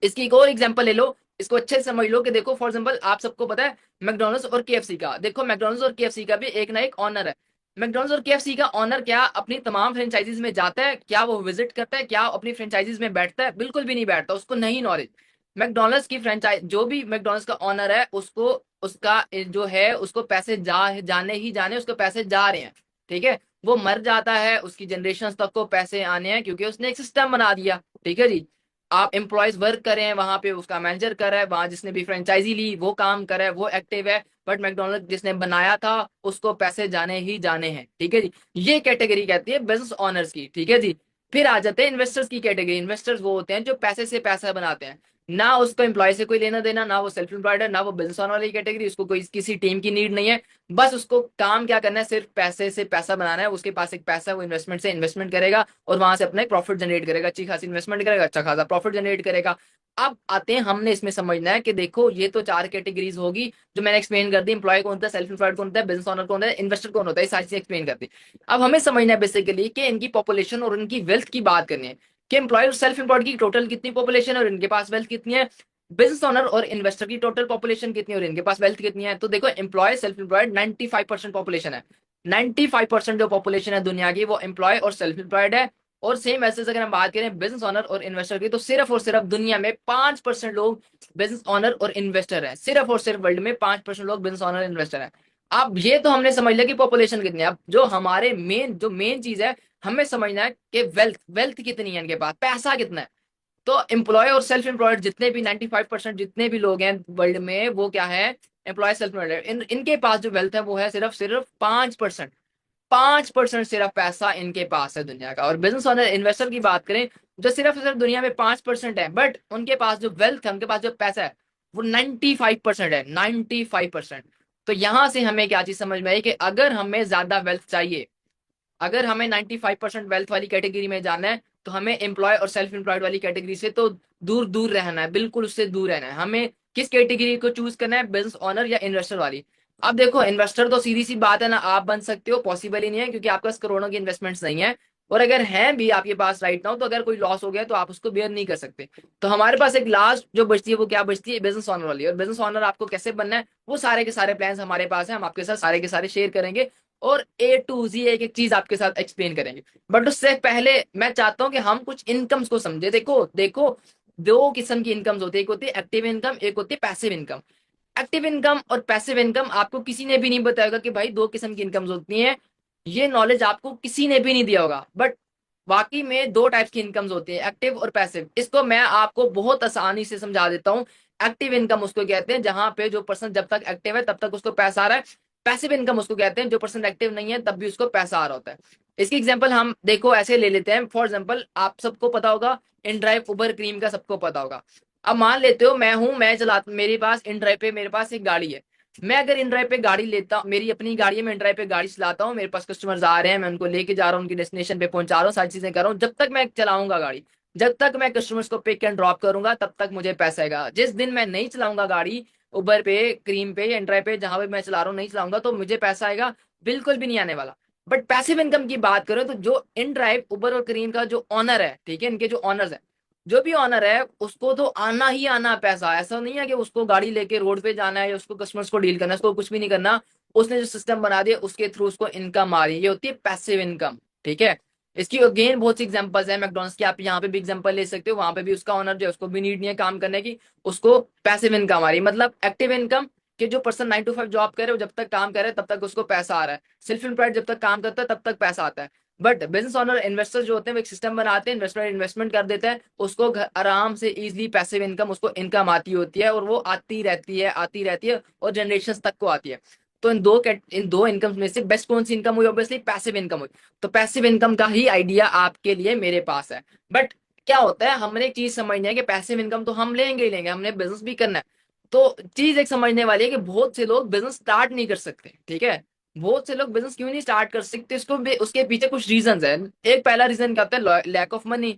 इसकी एक और एग्जांपल ले लो, इसको अच्छे से समझ लो कि देखो फॉर एग्जांपल आप सबको पता है मैकडॉनल्ड्स और केएफसी का, देखो मैकडॉनल्ड्स और केएफसी का भी एक ना एक ऑनर है। मैकडॉनल्ड्स और केएफसी का ऑनर क्या अपनी तमाम फ्रेंचाइजीज में जाता है? क्या वो विजिट करता है? क्या अपनी फ्रेंचाइजीज में बैठता है? बिल्कुल भी नहीं बैठता, उसको नहीं नॉलेज। मैकडॉनल्ड्स की फ्रेंचाइज, जो भी मैकडॉनल्ड्स का ऑनर है उसको, उसका जो है उसको पैसे जाने ही जाने, उसको पैसे जा रहे हैं, ठीक है। वो मर जाता है, उसकी जनरेशन तक को पैसे आने हैं क्योंकि उसने एक सिस्टम बना दिया, ठीक है जी। आप एम्प्लॉयज वर्क करें वहां पे, उसका मैनेजर कर रहा है, वहां जिसने भी फ्रेंचाइजी ली वो काम कर रहा है, वो एक्टिव है, बट मैकडोनल्ड जिसने बनाया था उसको पैसे जाने ही जाने हैं, ठीक है जी। ये कैटेगरी कहती है बिजनेस ऑनर्स की, ठीक है जी। फिर आ जाते हैं इन्वेस्टर्स की कैटेगरी। इन्वेस्टर्स वो होते हैं जो पैसे से पैसा बनाते हैं, ना उसको एम्प्लॉय से कोई लेना देना, ना वो सेल्फ एम्प्लॉयड है, ना वो बिजनेस ऑनर वाली कैटेगरी, उसको कोई किसी टीम की नीड नहीं है। बस उसको काम क्या करना है, सिर्फ पैसे से पैसा बनाना है। उसके पास एक पैसा है, वो इन्वेस्टमेंट से इन्वेस्टमेंट करेगा और वहां से अपना एक प्रॉफिट जनरेट करेगा, अच्छी खासी इन्वेस्टमेंट करेगा, अच्छा खासा प्रॉफिट जनरेट करेगा। अब आते हैं, हमने इसमें समझना है कि देखो ये तो 4 कैटेगरीज होगी जो मैंने एक्सप्लेन कर दी। एम्प्लॉय कौन होता है, सेल्फ एम्प्लॉयड कौन होता है, बिजनेस ऑनर कौन होता है, इन्वेस्टर कौन होता है, सारी चीजें एक्सप्लेन कर दी। अब हमें समझना है बेसिकली कि इनकी पॉपुलेशन और इनकी वेल्थ की बात करनी है कि एम्प्लॉय और सेल्फ एम्प्लॉयड की टोटल कितनी पॉपुलेशन है और इनके पास वेल्थ कितनी है, बिजनेस ओनर और इन्वेस्टर की टोटल पॉपुलेशन कितनी है और इनके पास वेल्थ कितनी है। तो देखो एम्प्लॉय सेल्फ एम्प्लॉयड 95% पॉपुलेशन है, 95% जो पॉपुलेशन है दुनिया की वो एम्प्लॉय और सेल्फ एम्प्लॉयड है। और सेम ऐसे अगर हम बात करें बिजनेस ओनर और इन्वेस्टर की, तो सिर्फ और सिर्फ दुनिया में 5% लोग बिजनेस ओनर और इन्वेस्टर है, सिर्फ और सिर्फ वर्ल्ड में 5% लोग बिजनेस ओनर इन्वेस्टर है। अब ये तो हमने समझ लिया कि पॉपुलेशन कितनी है। अब जो हमारे मेन चीज है, हमें समझना है कि वेल्थ वेल्थ कितनी है, इनके पास पैसा कितना है। तो एम्प्लॉय और सेल्फ एम्प्लॉयड जितने भी 95% जितने भी लोग हैं वर्ल्ड में, वो क्या है, एम्प्लॉय सेल्फ एम्प्लॉयड। इनके पास जो वेल्थ है वो है सिर्फ सिर्फ 5%। 5% सिर्फ पैसा इनके पास है दुनिया का। और बिजनेस ओनर इन्वेस्टर की बात करें, जो सिर्फ सिर्फ दुनिया में 5% है, बट उनके पास जो वेल्थ है, उनके पास जो पैसा है वो 95% है, 95%। तो यहां से हमें क्या चीज समझ में आई कि अगर हमें ज्यादा वेल्थ चाहिए, अगर हमें 95% वेल्थ वाली कैटेगरी में जाना है, तो हमें एम्प्लॉय और सेल्फ एम्प्लॉयड वाली कैटेगरी से तो दूर दूर रहना है, बिल्कुल उससे दूर रहना है। हमें किस कैटेगरी को चूज करना है, बिजनेस ओनर या इन्वेस्टर वाली। अब देखो इन्वेस्टर तो सीधी सी बात है ना, आप बन सकते हो, पॉसिबल ही नहीं है क्योंकि आपके पास करोड़ों की इन्वेस्टमेंट्स नहीं है। और अगर है भी आपके पास राइट नाउ, तो अगर कोई लॉस हो गया तो आप उसको बेयर नहीं कर सकते। तो हमारे पास एक लास्ट जो बचती है वो क्या बचती है, बिजनेस ऑनर वाली। और बिजनेस ऑनर आपको कैसे बनना है, वो सारे के सारे प्लान्स हमारे पास है, हम आपके साथ सारे के सारे शेयर करेंगे और ए टू जी एक एक चीज आपके साथ एक्सप्लेन करेंगे। बट उससे पहले मैं चाहता हूं कि हम कुछ इनकम्स को समझे। देखो देखो, दो किस्म की इनकम्स होती है, एक होती है एक्टिव इनकम, एक होती है पैसिव इनकम। एक्टिव इनकम और पैसिव इनकम आपको किसी ने भी नहीं बताया कि भाई दो किस्म की इनकम्स होती हैं, ये नॉलेज आपको किसी ने भी नहीं दिया होगा। बट बाकी में दो टाइप्स की इनकम्स होती है, एक्टिव और पैसिव। इसको मैं आपको बहुत आसानी से समझा देता हूँ। एक्टिव इनकम उसको कहते हैं जहां पे जो पर्सन जब तक एक्टिव है तब तक उसको पैसा आ रहा है। पैसिव इनकम उसको कहते हैं जो पर्सन एक्टिव नहीं है तब भी उसको पैसा आ रहा होता है। इसकी एग्जांपल हम देखो ऐसे ले लेते हैं। फॉर एग्जांपल आप सबको पता होगा इन ड्राइव उबर क्रीम का, सबको पता होगा। अब मान लेते हो मैं हूं, मैं चला, मेरे पास इन ड्राइव पे मेरे पास एक गाड़ी है। मैं अगर इन ड्राइव पे गाड़ी लेता हूँ, मेरी अपनी गाड़ी है, मैं इन ड्राइव पे गाड़ी चलाता हूँ, मेरे पास कस्टमर्स आ रहे हैं, मैं उनको लेके जा रहा हूँ, उनकी डेस्टिनेशन पे पहुंचा रहा हूँ, सारी चीजें कर रहा हूँ। जब तक मैं चलाऊंगा गाड़ी, जब तक मैं कस्टमर्स को पिक एंड ड्रॉप करूंगा तब तक मुझे पैसा आएगा। जिस दिन मैं नहीं चलाऊंगा गाड़ी, उबर पे, क्रीम पे या इन ड्राइव पे जहां पे मैं चला रहा हूँ नहीं चलाऊंगा, तो मुझे पैसा आएगा बिल्कुल भी नहीं आने वाला। बट पैसिव इनकम की बात करें तो जो इन ड्राइव उबर और क्रीम का जो ऑनर है, ठीक है, इनके जो ऑनर्स है, जो भी ऑनर है उसको तो आना ही आना पैसा। ऐसा नहीं है कि उसको गाड़ी लेके रोड पे जाना है या उसको कस्टमर्स को डील करना है, उसको कुछ भी नहीं करना। उसने जो सिस्टम बना दिया उसके थ्रू उसको इनकम आ रही है, ये होती है पैसिव इनकम। ठीक है, इसकी अगेन बहुत सी एग्जांपल्स है मैकडॉनल्ड्स की, आप यहाँ पे भी एग्जांपल ले सकते हो। वहां पे भी उसका ऑनर जो है उसको भी नीड नहीं है काम करने की, उसको पैसिव इनकम आ रही है। मतलब एक्टिव इनकम कि जो पर्सन 9 to 5 जॉब करे वो जब तक काम करे तब तक उसको पैसा आ रहा है। सेल्फ एम्प्लॉयड जब तक काम करता है तब तक पैसा आता है। बट बिजनेस ओनर इन्वेस्टर जो होते हैं वो एक सिस्टम बनाते हैं, इन्वेस्टमेंट इन्वेस्टमेंट कर देते हैं, उसको आराम से इजीली पैसिव इनकम उसको इनकम आती होती है, और वो आती रहती है आती रहती है और जनरेशन तक को आती है। तो इन दो इनकम में से बेस्ट कौन सी इनकम हुई, ऑब्वियसली पैसिव इनकम हुई। तो पैसिव इनकम का ही आइडिया आपके लिए मेरे पास है। बट क्या होता है, हमने एक चीज समझनी है कि पैसिव इनकम तो हम लेंगे ही लेंगे, हमने बिजनेस भी करना है। तो चीज एक समझने वाली है कि बहुत से लोग बिजनेस स्टार्ट नहीं कर सकते। ठीक है, बहुत से लोग बिजनेस क्यों नहीं स्टार्ट कर सकते, इसको उसके पीछे कुछ रीजंस है। एक पहला रीजन क्या होता है, lack of money.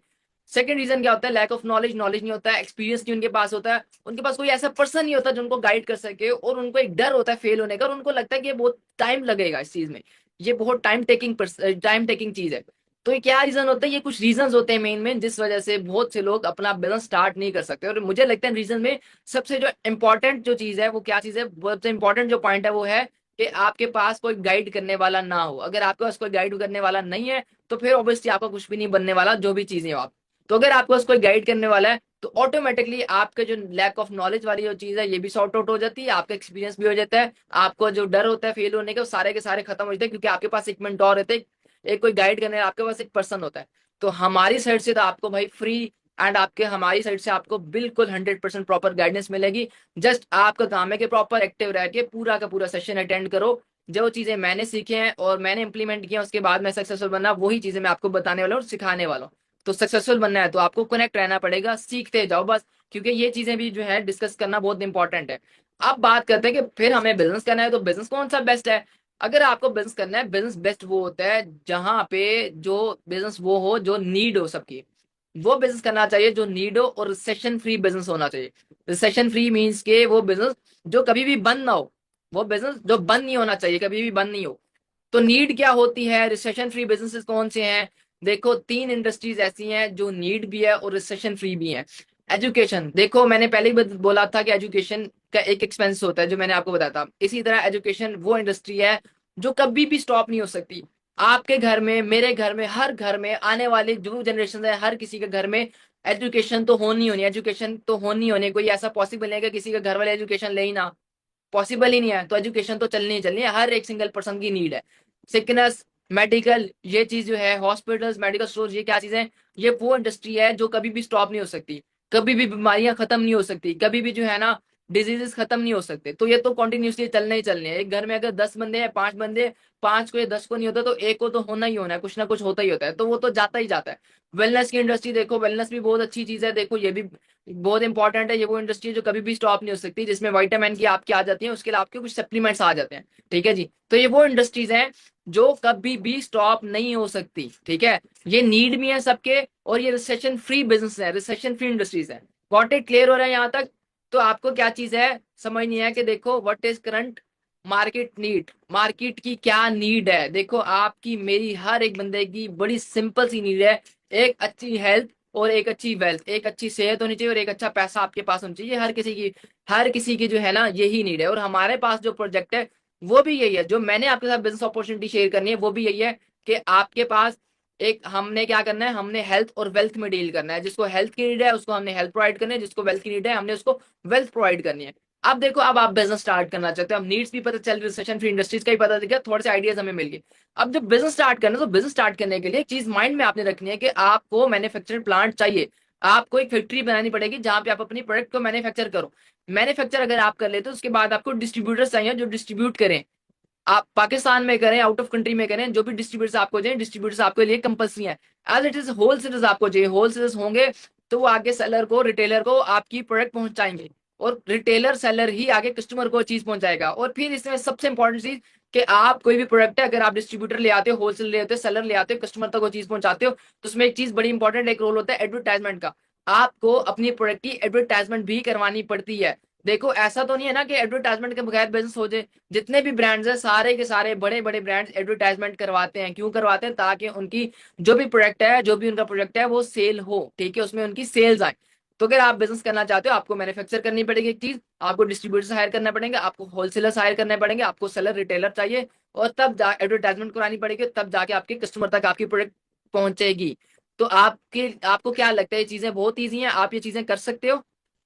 Second reason क्या होता है, लैक ऑफ नॉलेज, नॉलेज नहीं होता है। एक्सपीरियंस नहीं उनके पास होता है, उनके पास कोई ऐसा पर्सन नहीं होता जो उनको गाइड कर सके, और उनको एक डर होता है फेल होने का, और उनको लगता है कि ये बहुत टाइम लगेगा इस चीज में, ये बहुत टाइम टेकिंग चीज है। तो ये क्या रीजन होता है, ये कुछ रीजंस होते हैं मेन में जिस वजह से बहुत से लोग अपना बिजनेस स्टार्ट नहीं कर सकते। और मुझे लगता है रीजन में सबसे जो इंपॉर्टेंट जो चीज है वो क्या चीज है, सबसे इंपॉर्टेंट जो पॉइंट है वो है कि आपके पास कोई गाइड करने वाला ना हो। अगर आपके पास कोई गाइड करने वाला नहीं है तो फिर ऑब्वियसली आपका कुछ भी नहीं बनने वाला, जो भी चीजें हो आप। तो अगर आपके पास कोई गाइड करने वाला है तो ऑटोमेटिकली आपके जो लैक ऑफ नॉलेज वाली जो चीज है ये भी सॉर्ट आउट हो जाती है, आपका एक्सपीरियंस भी हो जाता है, आपको जो डर होता है फेल होने के वो सारे के सारे खत्म हो जाते हैं, क्योंकि आपके पास एक मेंटोर रहते हैं, एक कोई गाइड करने आपके पास एक पर्सन होता है। तो हमारी साइड से तो आपको भाई फ्री एंड आपके हमारी साइड से आपको बिल्कुल 100% प्रॉपर गाइडेंस मिलेगी। जस्ट आपका काम है कि प्रॉपर एक्टिव रह के पूरा का पूरा सेशन अटेंड करो। जो चीजें मैंने सीखे हैं और मैंने इंप्लीमेंट किया उसके बाद मैं सक्सेसफुल बनना, वही चीजें मैं आपको बताने वाला हूँ और सिखाने वाला हूँ। तो सक्सेसफुल बनना है तो आपको कनेक्ट रहना पड़ेगा, सीखते जाओ बस, क्योंकि ये चीजें भी जो है डिस्कस करना बहुत इंपॉर्टेंट है। अब बात करते हैं कि फिर हमें बिजनेस करना है तो बिजनेस कौन सा बेस्ट है। अगर आपको बिजनेस करना है, बिजनेस बेस्ट वो होता है जहां पे जो बिजनेस वो हो जो नीड हो सबकी, वो बिजनेस करना चाहिए जो नीड हो, और रिसेशन फ्री बिजनेस होना चाहिए। रिसेशन फ्री मींस के वो बिजनेस जो कभी भी बंद ना हो, वो बिजनेस जो बंद नहीं होना चाहिए, कभी भी बंद नहीं हो। तो नीड क्या होती है, रिसेशन फ्री बिजनेसेस कौन से हैं। देखो तीन इंडस्ट्रीज ऐसी हैं जो नीड भी है और रिसेशन फ्री भी हैं। एजुकेशन, देखो मैंने पहले ही बोला था कि एजुकेशन का एक एक्सपेंस होता है जो मैंने आपको बताया था। इसी तरह एजुकेशन वो इंडस्ट्री है जो कभी भी स्टॉप नहीं हो सकती। आपके घर में, मेरे घर में, हर घर में आने वाले जो जनरेशन है हर किसी के घर में एजुकेशन तो होनी होनी, एजुकेशन तो होनी होनी। कोई ऐसा पॉसिबल नहीं है कि किसी के घर वाले एजुकेशन ले ही ना, पॉसिबल ही नहीं है। तो एजुकेशन तो चलनी ही चलनी है, हर एक सिंगल पर्सन की नीड है। सिकनेस, मेडिकल, ये चीज जो है, हॉस्पिटल्स, मेडिकल स्टोर, ये क्या चीजें, ये वो इंडस्ट्री है जो कभी भी स्टॉप नहीं हो सकती, कभी भी बीमारियां खत्म नहीं हो सकती, कभी भी जो है ना डिजीजेस खत्म नहीं हो सकते। तो ये तो कॉन्टिन्यूसली चलने ही चलने हैं। एक घर में अगर 10 बंदे हैं, 5 बंदे, 5 को या 10 को नहीं होता तो एक को तो होना ही होना है, कुछ ना कुछ होता ही होता है, तो वो तो जाता ही जाता है। वेलनेस की इंडस्ट्री देखो, वेलनेस भी बहुत अच्छी चीज है, देखो ये भी बहुत इंपॉर्टेंट है। ये वो इंडस्ट्री है जो कभी भी स्टॉप नहीं हो सकती, जिसमें विटामिन की आपकी आ जाती है, उसके लिए आपके कुछ सप्लीमेंट्स आ जाते हैं। ठीक है जी, तो ये वो इंडस्ट्रीज हैं जो कभी भी स्टॉप नहीं हो सकती। ठीक है, ये नीड भी है सबके, और ये रिसेशन फ्री बिजनेस है, रिसेशन फ्री इंडस्ट्रीज है। गॉट इट, क्लियर हो रहा है यहाँ तक। तो आपको क्या चीज है समझनी है कि देखो व्हाट इज करंट मार्केट की क्या नीड है। देखो आपकी मेरी हर एक बंदे की बड़ी सिंपल सी नीड है, एक अच्छी हेल्थ और एक अच्छी वेल्थ, एक अच्छी सेहत होनी चाहिए और एक अच्छा पैसा आपके पास होना चाहिए। हर किसी की जो है ना यही नीड है। और हमारे पास जो प्रोजेक्ट है वो भी यही है, जो मैंने आपके साथ बिजनेस अपॉर्चुनिटी शेयर करनी है वो भी यही है कि आपके पास एक, हमने क्या करना है, हमने हेल्थ और वेल्थ में डील करना है। जिसको हेल्थ की नीड है उसको हमने हेल्थ प्रोवाइड करनी है, जिसको वेल्थ की नीड है हमने उसको वेल्थ प्रोवाइड करनी है। अब देखो, अब आप बिजनेस स्टार्ट करना चाहते हो, अब नीड्स भी पता चल, रिसेशन फ्री इंडस्ट्रीज का ही पता चल गया, थोड़े से आइडियाज हमें मिल गए। अब जब बिजनेस स्टार्ट करना है तो बिजनेस स्टार्ट करने के लिए एक चीज माइंड में आपने रखनी है कि आपको मैन्युफैक्चरिंग प्लांट चाहिए। आपको एक फैक्ट्री बनानी पड़ेगी जहां पे आप अपनी प्रोडक्ट को मैन्युफैक्चर करो। मैन्युफैक्चर अगर आप कर लेते हो उसके बाद आपको डिस्ट्रीब्यूटर्स चाहिए जो डिस्ट्रीब्यूट करें। आप पाकिस्तान में करें, आउट ऑफ कंट्री में करें, जो भी डिस्ट्रीब्यूटर्स आपको चाहिए, डिस्ट्रीब्यूटर्स आपके लिए कंपल्सरी है। एज इट इज होलसेलर्स आपको चाहिए, होलसेलर्स होंगे तो वो आगे सेलर को, रिटेलर को आपकी प्रोडक्ट पहुंचाएंगे और रिटेलर सेलर ही आगे कस्टमर को चीज पहुंचाएगा। और फिर इसमें सबसे इंपॉर्टेंट चीज कि आप कोई भी प्रोडक्ट है, अगर आप डिस्ट्रीब्यूटर ले आते हो, होलसेल ले आते हो, सेलर ले आते हो, कस्टमर तक वो चीज पहुंचाते हो, तो उसमें एक चीज बड़ी इंपॉर्टेंट एक रोल होता है एडवर्टाइजमेंट का। आपको अपनी प्रोडक्ट की एडवर्टाइजमेंट भी करवानी पड़ती है। देखो ऐसा तो नहीं है ना कि एडवर्टाइजमेंट के बगैर बिजनेस हो जाए। जितने भी ब्रांड्स हैं सारे के सारे बड़े बड़े ब्रांड्स एडवर्टाइजमेंट करवाते हैं। क्यों करवाते हैं? ताकि उनकी जो भी प्रोडक्ट है, जो भी उनका प्रोडक्ट है वो सेल हो, ठीक है, उसमें उनकी सेल्स आए। तो अगर आप बिजनेस करना चाहते हो आपको मैन्युफैक्चर करनी पड़ेगी एक चीज, आपको डिस्ट्रीब्यूटर्स हायर करना पड़ेंगे, आपको होलसेलर्स हायर करने पड़ेंगे, आपको सेलर रिटेलर चाहिए, और तब जा एडवर्टाइजमेंट करानी पड़ेगी, तब जाके आपके कस्टमर तक आपकी प्रोडक्ट पहुंचेगी। तो आपको क्या लगता है ये चीजें बहुत ईजी हैं, आप ये चीजें कर सकते हो?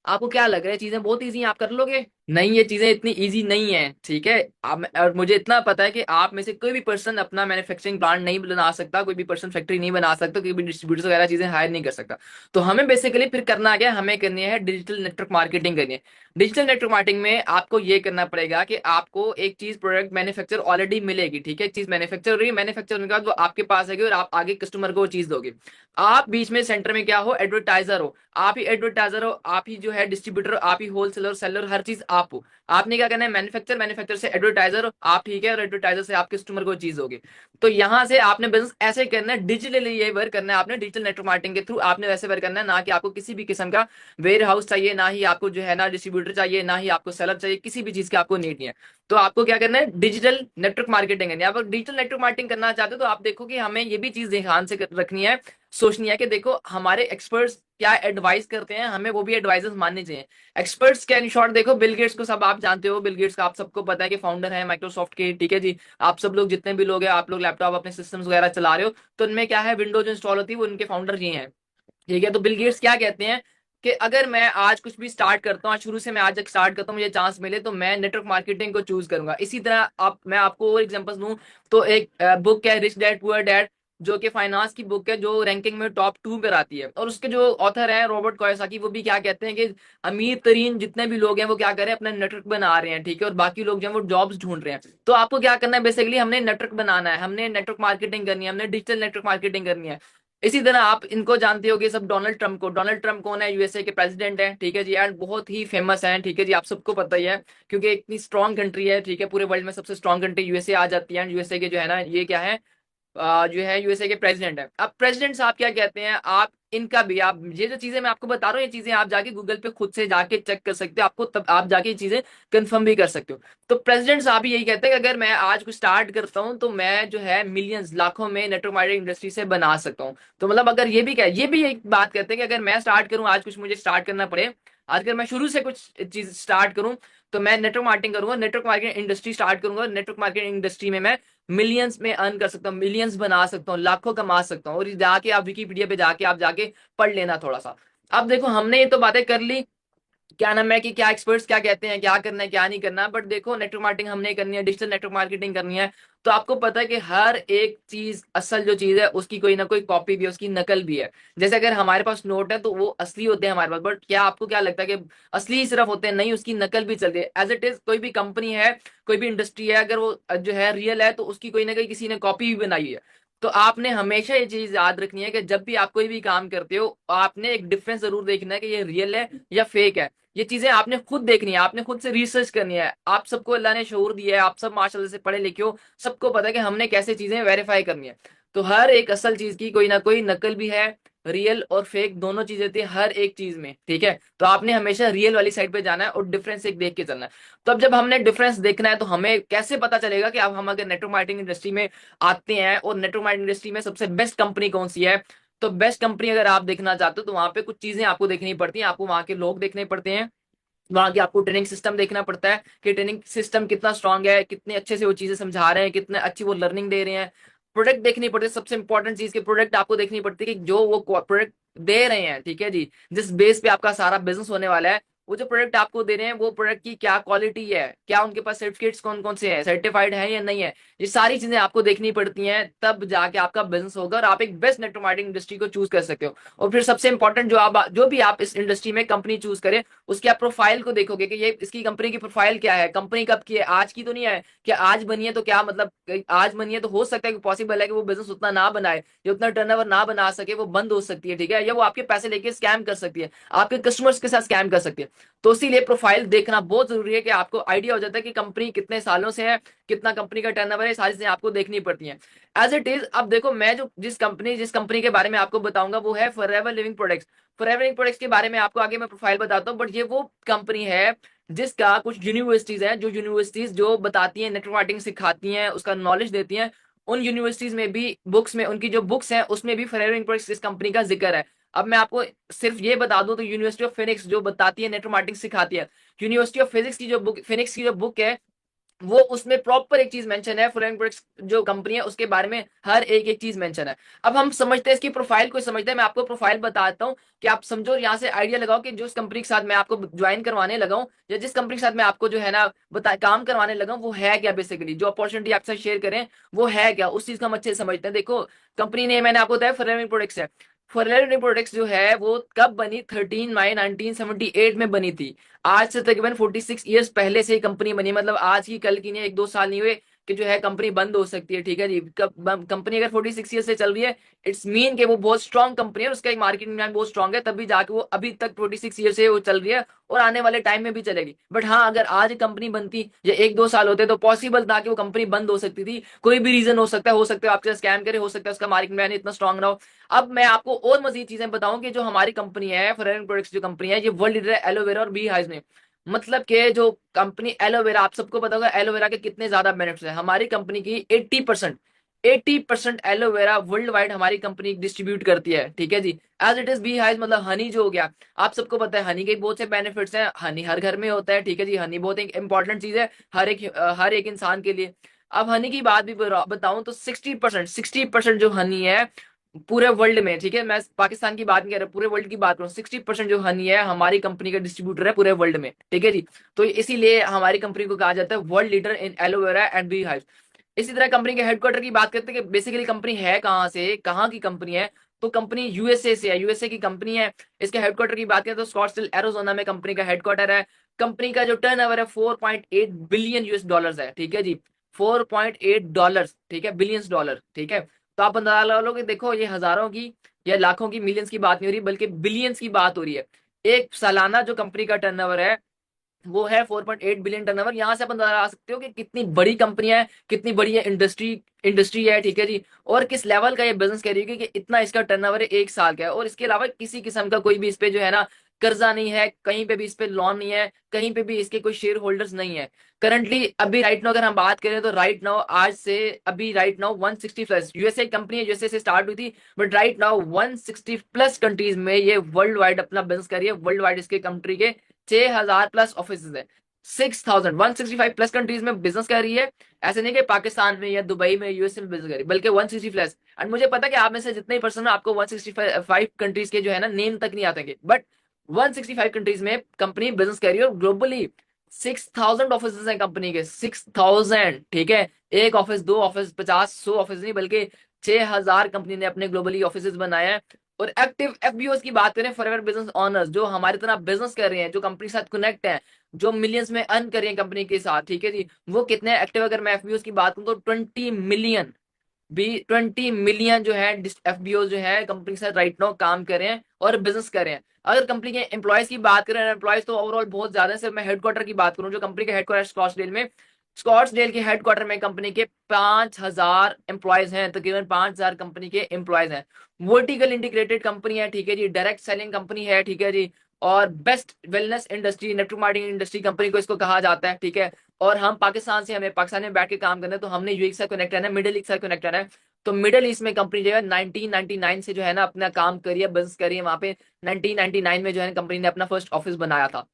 आपको क्या लग रहा है चीजें बहुत ईजी हैं, आप कर लोगे? नहीं, ये चीजें इतनी इजी नहीं है, ठीक है। आप, और मुझे इतना पता है कि आप में से कोई भी पर्सन अपना मैन्युफैक्चरिंग प्लांट नहीं बना सकता, कोई भी पर्सन फैक्ट्री नहीं बना सकता, कोई भी डिस्ट्रीब्यूटर वगैरह चीजें हायर नहीं कर सकता। तो हमें बेसिकली फिर करना क्या, हमें करनी है डिजिटल नेटवर्क मार्केटिंग करनी है। डिजिटल नेटवर्क मार्केटिंग में आपको ये करना पड़ेगा कि आपको एक चीज प्रोडक्ट मैन्युफैक्चर ऑलरेडी मिलेगी, ठीक है, एक चीज मैन्युफैक्चर हो रही है, मैन्युफैक्चर होने के बाद वो आपके पास आएगी और आप आगे कस्टमर को वो चीज दोगे। आप बीच में सेंटर में क्या हो, एडवर्टाइजर हो। आप ही एडवर्टाइजर हो, आप ही जो है डिस्ट्रीब्यूटर, आप ही होलसेलर सेलर, हर चीज आप हो। आपने क्या करना है, मैन्युफैक्चर, मैन्युफैक्चर से एडवर्टाइजर हो आप, ठीक है, और एडवर्टाइजर से आप कस्टमर को चीज होगी। तो यहां से आपने बिजनेस ऐसे करना है, डिजिटली ये वर्क करना है आपने, डिजिटल नेटवर्क मार्केटिंग के थ्रू आपने वैसे वर्क करना है। ना कि आपको किसी भी किस्म का वेयर हाउस चाहिए, ना ही आपको जो है ना डिस्ट्रीब्यूटर चाहिए, ना ही आपको सेलर चाहिए, किसी भी चीज की आपको नीड नहीं है। तो आपको क्या करना है, डिजिटल नेटवर्क मार्केटिंग करनी है। आप डिजिटल नेटवर्क मार्केटिंग करना चाहते हो तो आप देखो कि हमें ये भी चीज ध्यान से रखनी है, सोचनी है कि देखो हमारे एक्सपर्ट्स क्या एडवाइस करते हैं, हमें वो भी एडवाइजर्स मानने चाहिए। एक्सपर्ट्स क्या, इन शॉर्ट देखो, बिल गेट्स को सब आप जानते हो, बिल गेट्स का आप सबको पता है कि फाउंडर है माइक्रोसॉफ्ट के, ठीक है जी। आप सब लोग जितने भी लोग हैं, आप लोग लैपटॉप अपने सिस्टम्स वगैरह चला रहे हो, तो उनमें क्या है, विंडोज इंस्टॉल होती है, वो उनके फाउंडर ये हैं, ठीक है। तो बिल गेट्स क्या कहते हैं कि अगर मैं आज कुछ भी स्टार्ट करता हूँ, आज शुरू से मैं आज तक स्टार्ट करता हूँ, मुझे चांस मिले तो मैं नेटवर्क मार्केटिंग को चूज करूंगा। इसी तरह आप, मैं आपको और एग्जांपल्स दूं तो एक बुक है रिच डैड पुअर डैड, जो कि फाइनेंस की बुक है, जो रैंकिंग में टॉप 2 पर आती है। और उसके जो ऑथर है रॉबर्ट कियोसाकी, वो भी क्या कहते हैं कि अमीर तरीन जितने भी लोग हैं वो क्या कर रहे हैं, अपना नेटवर्क बना रहे हैं, ठीक है, और बाकी लोग जो है वो जॉब्स ढूंढ रहे हैं। तो आपको क्या करना है, बेसिकली हमने नेटवर्क बनाना है, हमने नेटवर्क मार्केटिंग करनी है, हमने डिजिटल नेटवर्क मार्केटिंग करनी है। इसी तरह आप इनको जानते हो कि सब, डोनाल्ड ट्रंप को, डोनाल्ड ट्रंप कौन है, यूएसए के प्रेसिडेंट है, ठीक है जी, एंड बहुत ही फेमस है, ठीक है जी, आप सबको पता ही है, क्योंकि इतनी स्ट्रॉन्ग कंट्री है, ठीक है, पूरे वर्ल्ड में सबसे स्ट्रॉन्ग कंट्री यूएसए आ जाती है। एंड यूएसए के जो है ना, ये क्या है, जो है यूएसए के प्रेसिडेंट है। अब प्रेसिडेंट साहब क्या कहते हैं, आप इनका भी, आप ये जो चीजें मैं आपको बता रहा हूँ, ये चीजें आप जाके गूगल पे खुद से जाके चेक कर सकते हो, आपको तब आप जाके ये चीजें कंफर्म भी कर सकते हो। तो प्रेसिडेंट साहब भी यही कहते हैं कि अगर मैं आज कुछ स्टार्ट करता हूँ तो मैं जो है मिलियंस, लाखों में नेटवर्क मार्केटिंग इंडस्ट्री से बना सकता हूँ। तो मतलब अगर ये भी क्या, ये भी एक बात कहते हैं कि अगर मैं स्टार्ट करूँ आज, कुछ मुझे स्टार्ट करना पड़े, आज अगर मैं शुरू से कुछ चीज स्टार्ट करूँ, तो मैं नेटवर्क मार्केटिंग करूंगा, नेटवर्क मार्केटिंग इंडस्ट्री स्टार्ट करूंगा, नेटवर्क मार्केटिंग इंडस्ट्री में मैं मिलियंस में अर्न कर सकता हूँ, मिलियंस बना सकता हूँ, लाखों कमा सकता हूँ। और जाके आप विकीपीडिया पे जाके आप जाके पढ़ लेना थोड़ा सा। अब देखो हमने ये तो बातें कर ली, क्या नाम है कि क्या एक्सपर्ट्स क्या कहते हैं, क्या करना है क्या नहीं करना, बट देखो नेटवर्क मार्केटिंग हमने करनी है, डिजिटल नेटवर्क मार्केटिंग करनी है। तो आपको पता है कि हर एक चीज, असल जो चीज है उसकी कोई ना कोई कॉपी भी है, उसकी नकल भी है। जैसे अगर हमारे पास नोट है तो वो असली होते हैं हमारे पास, बट क्या आपको क्या लगता है कि असली ही सिर्फ होते हैं? नहीं, उसकी नकल भी चलती है। एज इट इज कोई भी कंपनी है, कोई भी इंडस्ट्री है, अगर वो जो है रियल है तो उसकी कोई ना कोई किसी ने कॉपी भी बनाई है। तो आपने हमेशा ये चीज याद रखनी है कि जब भी आप कोई भी काम करते हो, आपने एक डिफरेंस जरूर देखना है कि ये रियल है या फेक है। ये चीजें आपने खुद देखनी है, आपने खुद से रिसर्च करनी है। आप सबको अल्लाह ने शऊर दिया है, आप सब माशाल्लाह से पढ़े लिखे हो, सबको पता है कि हमने कैसे चीजें वेरीफाई करनी है। तो हर एक असल चीज की कोई ना कोई नकल भी है, रियल और फेक दोनों चीजें होती है हर एक चीज में, ठीक है। तो आपने हमेशा रियल वाली साइड पे जाना है और डिफरेंस एक देख के चलना है। तो अब जब हमने डिफरेंस देखना है तो हमें कैसे पता चलेगा कि अब हम अगर नेटवर्क मार्केटिंग इंडस्ट्री में आते हैं और नेटवर्क मार्केटिंग इंडस्ट्री में सबसे बेस्ट कंपनी कौन सी है। तो बेस्ट कंपनी अगर आप देखना चाहते हो तो वहां पे कुछ चीजें आपको देखनी पड़ती हैं, आपको वहां के लोग देखने पड़ते हैं, वहां की आपको ट्रेनिंग सिस्टम देखना पड़ता है कि ट्रेनिंग सिस्टम कितना स्ट्रांग है, कितने अच्छे से वो चीजें समझा रहे हैं, कितने अच्छी वो लर्निंग दे रहे हैं। प्रोडक्ट देखनी पड़ती है, सबसे इंपॉर्टेंट चीज के प्रोडक्ट आपको देखनी पड़ती है कि जो वो प्रोडक्ट दे रहे हैं, ठीक है जी, जिस बेस पे आपका सारा बिजनेस होने वाला है, वो जो प्रोडक्ट आपको दे रहे हैं वो प्रोडक्ट की क्या क्वालिटी है, क्या उनके पास सर्टिफिकेट्स कौन कौन से हैं, सर्टिफाइड है या नहीं है। ये सारी चीजें आपको देखनी पड़ती हैं, तब जाके आपका बिजनेस होगा और आप एक बेस्ट नेटवर्क मार्केटिंग इंडस्ट्री को चूज कर सकते हो। और फिर सबसे इंपॉर्टेंट जो भी आप इस इंडस्ट्री में कंपनी चूज करें, उसकी आप प्रोफाइल को देखोगे कि ये इसकी कंपनी की प्रोफाइल क्या है, कंपनी कब की है, आज की तो नहीं है कि आज बनी है तो क्या मतलब, आज बनी है तो हो सकता है कि पॉसिबल है कि वो बिजनेस उतना ना बनाए, या उतना टर्नओवर ना बना सके, वो बंद हो सकती है, ठीक है, या वो आपके पैसे लेके स्कैम कर सकती है, आपके कस्टमर्स के साथ स्कैम कर सकती है। तो इसीलिए प्रोफाइल देखना बहुत जरूरी है कि आपको आइडिया हो जाता है कि कंपनी कितने सालों से है, कितना कंपनी का टर्नओवर है, सारी चीजें आपको देखनी पड़ती हैं। एज इट इज अब देखो, मैं जो जिस कंपनी के बारे में आपको बताऊंगा वो है forever living products. Forever living products के बारे में आपको आगे मैं प्रोफाइल बताता हूँ, बट ये वो कंपनी है जिसका कुछ यूनिवर्सिटीज हैं, जो यूनिवर्सिटीज जो बताती हैं नेटवर्क मार्केटिंग सिखाती हैं, उसका नॉलेज देती हैं, उन यूनिवर्सिटीज में भी बुक्स में उनकी जो बुक्स हैं उसमें भी फॉरएवर लिविंग प्रोडक्ट्स इस कंपनी का जिक्र है। अब मैं आपको सिर्फ ये बता दूं तो यूनिवर्सिटी ऑफ फिनिक्स जो बताती है नेटवर्क मार्केटिंग सिखाती है, यूनिवर्सिटी ऑफ फिजिक्स की जो बुक फिनिक्स की जो बुक है, वो उसमें प्रॉपर एक चीज मेंशन है, फॉरेन प्रोडक्ट्स जो कंपनी है उसके बारे में हर एक एक चीज मेंशन है। अब हम समझते हैं इसकी प्रोफाइल को, समझते हैं, मैं आपको प्रोफाइल बताता हूँ कि आप समझो, यहाँ से आइडिया लगाओ कि जो इस कंपनी के साथ मैं आपको ज्वाइन करवाने लगा हूँ, या जिस कंपनी के साथ मैं आपको जो है ना बता काम करवाने लगा हूँ, वो है क्या, बेसिकली जो अपॉर्चुनिटी आपसे शेयर करें वो है क्या, उस चीज को हम अच्छे से समझते हैं। देखो, कंपनी ने मैंने आपको बताया फॉरेन प्रोडक्ट्स है। फॉरेन प्रोडक्ट्स जो है वो कब बनी, 13 मई 1978 में बनी थी। आज से तकरीबन 46 ईयर्स पहले से ही कंपनी बनी, मतलब आज की कल की नहीं, एक दो साल नहीं हुए कि जो है कंपनी बंद हो सकती है, ठीक है जी। कंपनी अगर 46 ईयर से चल रही है, इट्स मीन कि वो बहुत स्ट्रॉन्ग कंपनी है, उसका एक मार्केटिंग प्लान बहुत स्ट्रॉन्ग है, तभी जाके वो अभी तक 46 ईयर से वो चल रही है और आने वाले टाइम में भी चलेगी। बट हाँ, अगर आज कंपनी बनती या एक दो साल होते तो पॉसिबल था कि वो कंपनी बंद हो सकती थी, कोई भी रीजन हो सकता है आपसे स्कैम करे, हो सकता है उसका मार्केटिंग प्लान इतना स्ट्रॉन्ग ना हो। अब मैं आपको और मजीद चीजें बताऊं कि जो हमारी कंपनी है फॉरेन प्रोडक्ट्स जो कंपनी है, ये वर्ल्ड लीडर है एलोवेरा और बी हाइज में। मतलब कि जो कंपनी एलोवेरा, आप सबको पता होगा एलोवेरा के कितने ज्यादा बेनिफिट्स हैं, हमारी कंपनी की 80% एलोवेरा वर्ल्ड वाइड हमारी कंपनी डिस्ट्रीब्यूट करती है, ठीक है जी। As it is bee hives मतलब हनी जो हो गया, आप सबको पता है हनी के बहुत से बेनिफिट्स हैं, हनी हर घर में होता है, ठीक है जी, हनी बहुत एक इंपॉर्टेंट चीज है हर एक इंसान के लिए। अब हनी की बात भी बताऊं तो 60% जो हनी है पूरे वर्ल्ड में, ठीक है, मैं पाकिस्तान की बात नहीं कर रहा, पूरे वर्ल्ड की बात करूँ, 60% जो हनी है हमारी कंपनी का डिस्ट्रीब्यूटर है पूरे वर्ल्ड में, ठीक है जी। तो इसीलिए हमारी कंपनी को कहा जाता है world leader in aloe vera and bee hive. इसी तरह कंपनी के हेडक्वार्टर की बात करते हैं कि बेसिकली कंपनी है कहाँ से, कहाँ की कंपनी है, तो कंपनी यूएसए से है, यूएसए की कंपनी है। इसके हेडक्वार्टर की बात करें तो स्कॉट्सडेल एरिजोना में कंपनी का हेडक्वार्टर है। कंपनी का जो टर्नओवर है 4.8 बिलियन यूएस डॉलर्स है, ठीक है जी, 4.8 डॉलर्स, ठीक है, बिलियंस डॉलर, ठीक है। तो आप अंदाजा लगा लो कि देखो ये हजारों की या लाखों की, मिलियंस की बात नहीं हो रही बल्कि बिलियंस की बात हो रही है। एक सालाना जो कंपनी का टर्नओवर है वो है 4.8 बिलियन टर्नओवर। यहां से अपन लगा सकते हो कि कितनी बड़ी कंपनी है, कितनी बड़ी है इंडस्ट्री है, ठीक है जी, और किस लेवल का ये बिजनेस कर रही है कि इतना इसका टर्नओवर एक साल का है, और इसके अलावा किसी किस्म का कोई भी इस पे जो है ना कर्जा नहीं है, कहीं पे भी इस पे लोन नहीं है, कहीं पे भी इसके कोई शेयर होल्डर्स नहीं है। करंटली अभी राइट नाउ अगर हम बात करें तो राइट नाउ आज से अभी right now 160 plus, USA company है, यूएसए से स्टार्ट हुई थी, but right now 160 plus countries में ये वर्ल्ड वाइड अपना बिजनेस कर रही है। वर्ल्ड वाइड इसके कंट्री के 6,000 प्लस ऑफिस है, 165 प्लस कंट्रीज में बिजनेस कर रही है। ऐसे नहीं कि पाकिस्तान में या दुबई में यूएसए में बिजनेस कर रही है, बल्कि 160 प्लस। एंड मुझे पता है कि आप में से जितने ही पर्सन आपको 165 कंट्रीज के जो है ना नेम तक नहीं आते, बट 165 कंट्रीज में कंपनी बिजनेस कर रही है, और ग्लोबली 6,000 ऑफिस हैं कंपनी के, 6,000, ठीक है। एक ऑफिस, दो ऑफिस, 50 100 ऑफिस नहीं, बल्कि 6,000 कंपनी ने अपने ग्लोबली ऑफिस बनाए हैं। और एक्टिव एफबीओस की बात करें, फॉरएवर बिजनेस ओनर्स जो हमारी तरह बिजनेस कर रहे हैं, जो कंपनी के साथ कनेक्ट हैं, जो मिलियंस में अर्न कर रहे हैं कंपनी के साथ, ठीक है जी, वो कितने एक्टिव, अगर मैं एफबीओस की बात करूं तो 20 मिलियन जो है एफबीओ जो है कंपनी के साथ राइट नाउ काम कर रहे हैं और बिजनेस कर रहे हैं। अगर कंपनी के एम्प्लॉयज की बात करें, एम्प्लॉयज तो ओवरऑल बहुत ज्यादा है। सिर्फ मैं हेडक्वार्टर की बात करूं, जो कंपनी का हेडक्वार्टर स्कॉट्सडेल में, स्कॉट्सडेल के हेडक्वार्टर में कंपनी के 5,000 एम्प्लॉयज हैं, तकरीबन 5,000 कंपनी के एम्प्लॉयज हैं। वर्टिकल इंटीग्रेटेड कंपनी है, ठीक है जी, डायरेक्ट सेलिंग कंपनी है, ठीक है जी, और best wellness industry, network marketing industry company को इसको कहा जाता है, ठीक है। और हम पाकिस्तान से, हमें पाकिस्तान में बैठ के काम करना है, तो हमने यूएई से कनेक्ट रहना है, मिडिल ईस्ट से कनेक्ट रहना है। तो मिडिल ईस्ट में कंपनी जो है 1999 से जो है ना अपना काम करिए, बिजनेस करिए वहां पे। 1999 में जो है कंपनी ने अपना फर्स्ट ऑफिस बनाया था।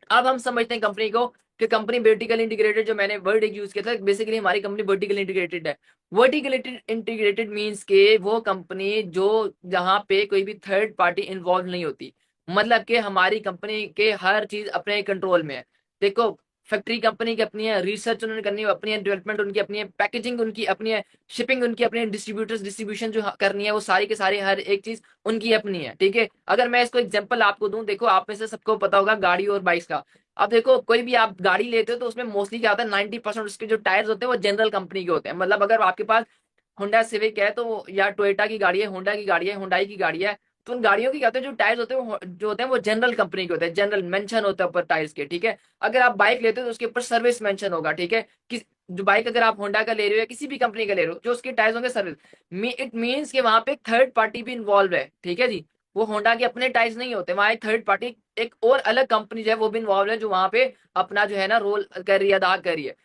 अब हम समझते हैं कंपनी को कि कंपनी वर्टिकल इंटीग्रेटेड, जो मैंने वर्ड एक यूज किया था, बेसिकली हमारी कंपनी वर्टिकल इंटीग्रेटेड है। वर्टिकल इंटीग्रेटेड मींस के वो कंपनी जो जहां पे कोई भी थर्ड पार्टी इन्वॉल्व नहीं होती, मतलब कि हमारी कंपनी के हर चीज अपने कंट्रोल में है। देखो, फैक्ट्री कंपनी की अपनी है, रिसर्च उन्होंने करनी है अपनी है, डेवलपमेंट उनकी अपनी है, पैकेजिंग उनकी अपनी है, शिपिंग उनकी अपनी है, डिस्ट्रीब्यूटर्स डिस्ट्रीब्यूशन जो करनी है वो सारी के सारी हर एक चीज उनकी अपनी है, ठीक है। अगर मैं इसको एग्जांपल आपको दूं, देखो आप में से सबको पता होगा गाड़ी और बाइक का। अब देखो, कोई भी आप गाड़ी लेते हो तो उसमें मोस्टली क्या होता है, 90% उसके जो टायर्स होते हैं वो जनरल कंपनी के होते हैं। मतलब अगर आपके पास होंडा सिविक है तो या टोयोटा की गाड़ी है, होंडा की गाड़ी है, हुंडई की गाड़ी है, तो उन गाड़ियों की क्या होते हैं, जो टायर्स होते हैं जो होते हैं वो जनरल कंपनी के होते हैं, जनरल मेंशन होता है ऊपर टायर्स के, ठीक है। अगर आप बाइक लेते हो तो उसके ऊपर सर्विस मेंशन होगा, ठीक है। जो बाइक अगर आप होंडा का ले रहे हो या किसी भी कंपनी का ले रहे हो, जो उसके टायर्स होंगे सर्विस, इट मीन्स कि वहां पे थर्ड पार्टी भी इन्वॉल्व है, ठीक है जी। वो होंडा के अपने टायर्स नहीं होते, वहां एक थर्ड पार्टी, एक और अलग कंपनी जो है वो भी इन्वॉल्व है, जो वहां पे अपना जो है ना रोल कर रही है, अदा कर रही है,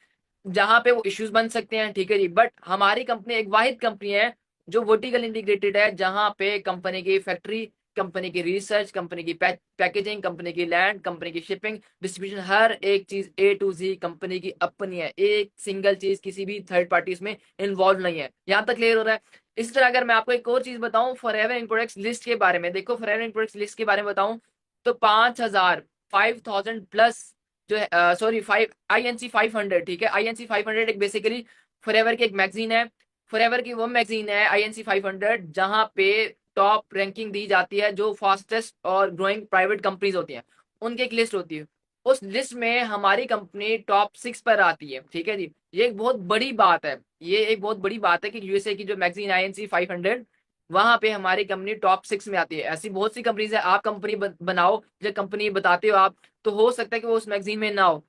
जहां पे वो इश्यूज बन सकते हैं, ठीक है जी। बट हमारी कंपनी एक वाहिद कंपनी है जो वर्टिकल इंटीग्रेटेड है, जहां पे कंपनी की फैक्ट्री, कंपनी की रिसर्च, कंपनी की पैकेजिंग, कंपनी की लैंड, कंपनी की शिपिंग, डिस्ट्रीब्यूशन, हर एक चीज ए टू जी कंपनी की अपनी है। एक सिंगल चीज किसी भी थर्ड पार्टी में इन्वॉल्व नहीं है। यहाँ तक क्लियर हो रहा है। इसी तरह अगर मैं आपको एक और चीज बताऊं फॉरएवर इन प्रोडक्ट्स लिस्ट के बारे में, देखो फॉरएवर इन प्रोडक्ट्स लिस्ट के बारे में बताऊं तो 5,000, 5,000 प्लस जो है, सॉरी 5 INC 500, ठीक है। INC 500 एक बेसिकली फॉरएवर की एक मैगजीन है। फॉरएवर की वो मैगजीन है INC 500 जहां पे टॉप रैंकिंग दी जाती है, जो फास्टेस्ट और ग्रोइंग प्राइवेट कंपनीज होती हैं उनकी एक लिस्ट होती है। उस लिस्ट में हमारी कंपनी टॉप 6 पर आती है, ठीक है जी। ये एक बहुत बड़ी बात है, ये एक बहुत बड़ी बात है कि यूएसए की जो मैगजीन INC 500, वहां पे हमारी कंपनी टॉप 6 में आती है। ऐसी बहुत सी कंपनीज है, आप कंपनी बनाओ, जो कंपनी बताते हो आप, तो हो सकता है कि वो उस मैगजीन में ना हो,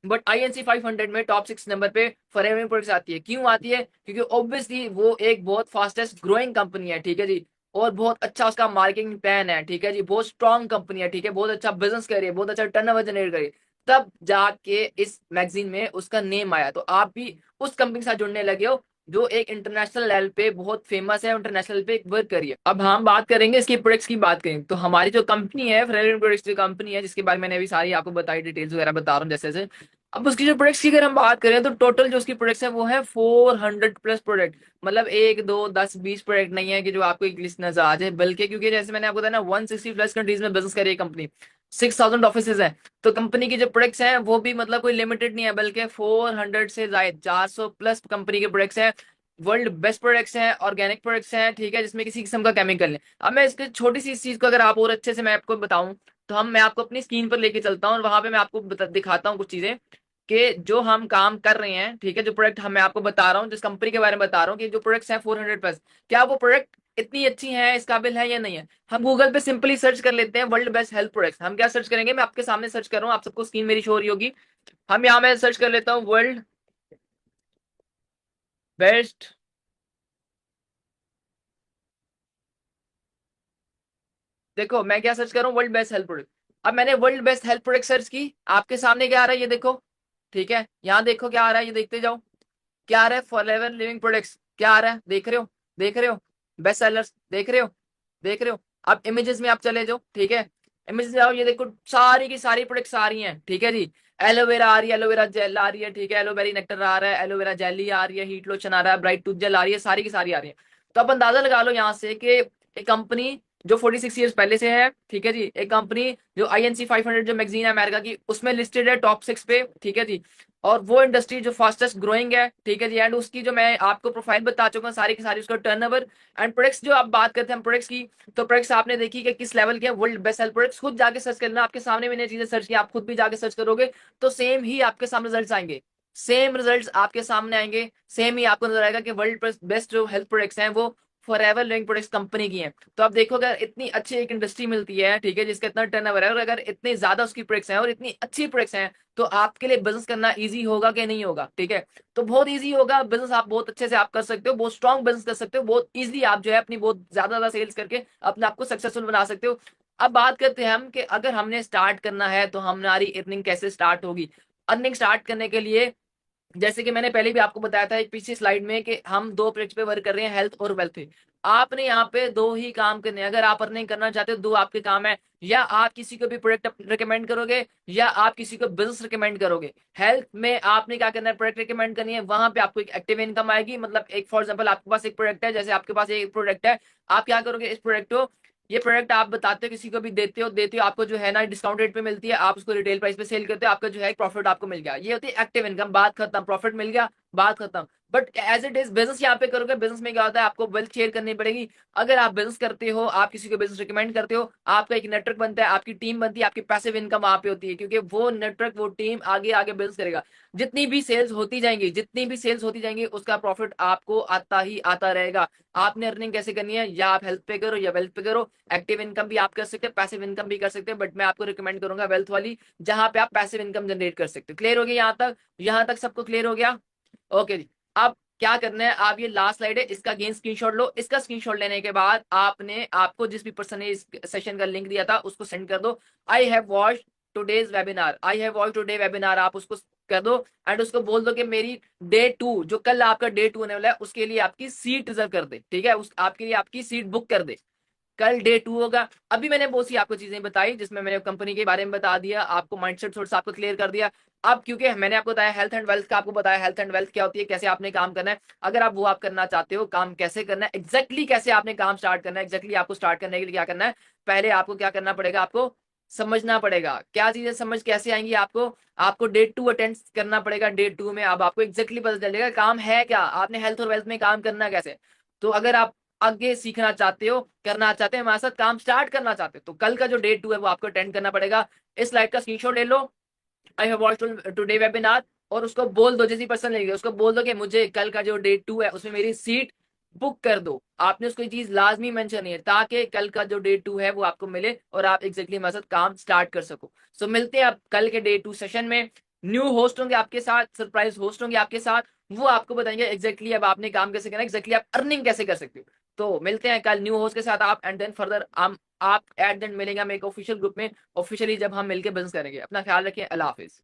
बट INC 500 में टॉप 6 नंबर पे फॉरएवर प्रोडक्ट्स आती है। क्यों आती है? क्योंकि ऑब्वियसली वो एक बहुत फास्टेस्ट ग्रोइंग कंपनी है, ठीक है जी, और बहुत अच्छा उसका मार्केटिंग प्लान है, ठीक है जी, बहुत स्ट्रॉन्ग कंपनी है, ठीक है, बहुत अच्छा बिजनेस कर रही है, बहुत अच्छा टर्नओवर जनरेट कर रही है, तब जाके इस मैगजीन में उसका नेम आया। तो आप भी उस कंपनी के साथ जुड़ने लगे हो जो एक इंटरनेशनल लेवल पे बहुत फेमस है, इंटरनेशनल पे वर्क करिए। अब हम बात करेंगे इसकी प्रोडक्ट्स की बात करें तो हमारी जो कंपनी है फ्रेगरेंस प्रोडक्ट्स की कंपनी है, जिसके बारे में मैंने अभी सारी आपको बताई, डिटेल्स वगैरह बता रहा हूँ जैसे जैसे। अब उसकी जो प्रोडक्ट्स की अगर हम बात करें तो टोटल जो उसकी प्रोडक्ट्स है वो है 400 प्लस प्रोडक्ट। मतलब 1 2 10 20 प्रोडक्ट नहीं है कि जो आपको एक लिस्ट नजर आ जाए, बल्कि क्योंकि जैसे मैंने आपको बताया ना 160 प्लस कंट्रीज में बिजनेस कर रही है कंपनी, 6,000 ऑफिसेज है, तो कंपनी की जो प्रोडक्ट्स हैं वो भी मतलब कोई लिमिटेड नहीं है, बल्कि 400 से ज्यादा 400 प्लस कंपनी के प्रोडक्ट्स हैं। वर्ल्ड बेस्ट प्रोडक्ट्स हैं, ऑर्गेनिक प्रोडक्ट्स हैं, ठीक है, जिसमें किसी किस्म का केमिकल नहीं। अब मैं इसकी छोटी सी इस चीज को अगर आप और अच्छे से मैं आपको बताऊं, तो मैं आपको अपनी स्क्रीन पर लेके चलता हूँ और वहां पे मैं आपको दिखाता हूँ कुछ चीजें कि जो हम काम कर रहे हैं, ठीक है, जो प्रोडक्ट मैं आपको बता रहा हूँ, जिस कंपनी के बारे में बता रहा हूँ कि जो प्रोडक्ट्स हैं 400 प्लस, क्या वो प्रोडक्ट इतनी अच्छी है, इस काबिल है या नहीं है। हम गूगल पे सिंपली सर्च कर लेते हैं वर्ल्ड बेस्ट हेल्थ प्रोडक्ट्स। हम क्या सर्च करेंगे, मैं आपके सामने सर्च कर रहा हूँ, आप सबको स्क्रीन मेरी शो हो रही होगी। हम यहाँ में सर्च कर लेता हूँ वर्ल्ड बेस्ट, देखो मैं क्या सर्च कर रहा हूँ, वर्ल्ड बेस्ट हेल्थ प्रोडक्ट। अब मैंने world best health product search की, आपके सामने क्या आ रहा है ये देखो, ठीक है, यहाँ देखो क्या आ रहा है, ये देखते जाओ क्या आ रहा है, फॉरएवर लिविंग प्रोडक्ट्स क्या आ रहा है, देख रहे हो, देख रहे हो, बेस्ट सेलर्स देख रहे हो, देख रहे हो। अब इमेजेस में आप चले जाओ, ठीक है, इमेजेस में आओ, ये देखो सारी की सारी प्रोडक्ट्स आ रही हैं, ठीक है जी। एलोवेरा आ रही है, एलोवेरा जेल आ रही है, ठीक है, एलोवेरी नेक्टर आ रहा है, एलोवेरा जेली आ रही है, हीट लोशन आ रहा है, ब्राइट टूथ जेल आ रही है, सारी की सारी आ रही है। तो आप अंदाजा लगा लो यहाँ से कि एक कंपनी जो 46 ईयर्स पहले से है, ठीक है जी, एक कंपनी जो INC 500 जो मैगजीन है अमेरिका की उसमें लिस्टेड है टॉप 6 पे, ठीक है जी, और वो इंडस्ट्री जो फास्टेस्ट ग्रोइंग है, ठीक है जी, एंड उसकी जो मैं आपको प्रोफाइल बता चुका हूँ सारी की सारी, उसका टर्नओवर एंड प्रोडक्ट्स जो आप बात करते हैं प्रोडक्ट्स की, तो प्रोडक्ट्स आपने देखी कि किस लेवल के वर्ल्ड बेस्ट सेल प्रोडक्ट्स, खुद जाके सर्च करना, आपके सामने मैंने चीजें सर्च की, आप खुद भी जाके सर्च करोगे तो सेम ही आपके सामने रिजल्ट आएंगे, सेम रिजल्ट्स आपके सामने आएंगे, सेम ही आपको नजर आएगा कि वर्ल्ड बेस्ट जो हेल्थ प्रोडक्ट्स हैं वो फॉरएवर लिविंग प्रोडक्ट्स कंपनी की हैं। तो आप देखो अगर इतनी अच्छी एक इंडस्ट्री मिलती है, ठीक है, जिसका इतना टर्नओवर है, और अगर इतनी ज्यादा उसकी प्रोडक्ट्स हैं और इतनी अच्छी प्रोडक्ट्स हैं, तो आपके लिए बिजनेस करना इजी होगा कि नहीं होगा? ठीक है, तो बहुत इजी होगा बिजनेस, आप बहुत अच्छे से आप कर सकते हो, बहुत स्ट्रॉन्ग बिजनेस कर सकते हो, बहुत इजीली आप जो है अपनी बहुत ज्यादा सेल्स करके अपने आप को सक्सेसफुल बना सकते हो। अब बात करते हैं हम कि अगर हमने स्टार्ट करना है तो हमारी अर्निंग कैसे स्टार्ट होगी। अर्निंग स्टार्ट करने के लिए, जैसे कि मैंने पहले भी आपको बताया था एक पिछली स्लाइड में, कि हम दो प्रोजेक्ट पे वर्क कर रहे हैं, हेल्थ और वेल्थ पे। आपने यहाँ पे दो ही काम करने हैं। अगर आप अर्निंग करना चाहते हो, दो आपके काम है, या आप किसी को भी प्रोडक्ट रिकमेंड करोगे, या आप किसी को बिजनेस रिकमेंड करोगे। हेल्थ में आपने क्या करना है, प्रोडक्ट रिकमेंड करनी है, वहां पे आपको एक एक्टिव इनकम आएगी। मतलब एक फॉर एग्जाम्पल आपके पास एक प्रोडक्ट है, जैसे आपके पास एक प्रोडक्ट है, आप क्या करोगे, इस प्रोडक्ट को, ये प्रोडक्ट आप बताते हो, किसी को भी देते हो, आपको जो है ना डिस्काउंट रेट पे मिलती है, आप उसको रिटेल प्राइस पे सेल करते हो, आपका जो है प्रॉफिट आपको मिल गया। ये होती है एक्टिव इनकम, बात खत्म, प्रॉफिट मिल गया, बात खत्म। But as it is business यहाँ पे करोगे, बिजनेस में क्या होता है, आपको वेल्थ शेयर करनी पड़ेगी। अगर आप बिजनेस करते हो, आप किसी को बिजनेस रिकमेंड करते हो, आपका एक नेटवर्क बनता है, आपकी टीम बनती है, आपकी पैसिव इनकम वहां पे होती है, क्योंकि वो नेटवर्क, वो टीम आगे आगे बिजनेस करेगा। जितनी भी सेल्स होती जाएंगी उसका प्रॉफिट आपको आता ही आता रहेगा। आपने अर्निंग कैसे करनी है, या आप हेल्थ पे करो या वेल्थ पे करो। एक्टिव इनकम भी आप कर सकते हैं, पैसिव इनकम भी कर सकते हैं, बट मैं आपको रिकमेंड करूंगा वेल्थ वाली, जहां पे आप पैसिव इनकम जनरेट कर सकते हो। क्लियर हो गया यहाँ तक? यहाँ तक सबको क्लियर हो गया? ओके जी। अब क्या करना है, आप ये लास्ट स्लाइड है, इसका अगेन स्क्रीनशॉट लो। इसका स्क्रीनशॉट लेने के बाद आपने, आपको जिस भी पर्सन ने इस सेशन का लिंक दिया था उसको सेंड कर दो। आई have watched today's webinar, I have watch today webinar, आप उसको कर दो। एंड उसको बोल दो कि मेरी डे 2, जो कल आपका डे 2 होने वाला है, उसके लिए आपकी सीट रिजर्व कर दे। ठीक है, उस आपके लिए आपकी सीट बुक कर दे। कल डे 2 होगा। अभी मैंने बहुत सी आपको चीजें बताई, जिसमें मैंने कंपनी के बारे में बता दिया, आपको माइंडसेट थोड़ा सा आपको क्लियर कर दिया। अब क्योंकि मैंने आपको बताया हेल्थ एंड वेल्थ का, आपको बताया हेल्थ एंड वेल्थ क्या होती है, कैसे आपने काम करना है। अगर आप वो आप करना चाहते हो, काम कैसे करना है, एग्जैक्टली कैसे आपने काम स्टार्ट करना है, एग्जैक्टली आपको स्टार्ट करने के लिए क्या करना है, पहले आपको क्या करना पड़ेगा, आपको समझना पड़ेगा। क्या चीजें समझ कैसे आएंगी आपको, आपको डे 2 अटेंड करना पड़ेगा। डे 2 में अब आपको एग्जैक्टली पता चलेगा काम है क्या, आपने हेल्थ और वेल्थ में काम करना कैसे। तो अगर आप आगे सीखना चाहते हो, करना चाहते हैं, हमारे साथ काम स्टार्ट करना चाहते हो, तो कल का जो डे 2 है वो आपको अटेंड करना पड़ेगा। इस स्लाइड का स्क्रीनशॉट ले लो, I have watched today webinar, और उसको बोल दो, जैसी पर्सन लेगी उसको बोल दो कि मुझे कल का जो डे 2 है उसमें मेरी सीट बुक कर दो। आपने उसको ये चीज लाजमी मेंशन नहीं है, ताकि कल का जो डे 2 है वो आपको मिले और आप एग्जैक्टली हमारे साथ काम स्टार्ट कर सको। सो मिलते हैं आप कल के डे 2 सेशन में। न्यू होस्ट होंगे आपके साथ, सरप्राइज होस्ट होंगे आपके साथ, वो आपको बताएंगे एग्जैक्टली अब आपने काम कैसे करना है, एग्जैक्टली आप अर्निंग कैसे कर सकते हो। तो मिलते हैं कल न्यू होस्ट के साथ आप, एंड देन फर्दर हम आप एट देन मिलेंगे हम एक ऑफिशियल ग्रुप में, ऑफिशियली जब हम मिलकर बिजनेस करेंगे। अपना ख्याल रखिए, अल्लाह हाफिज।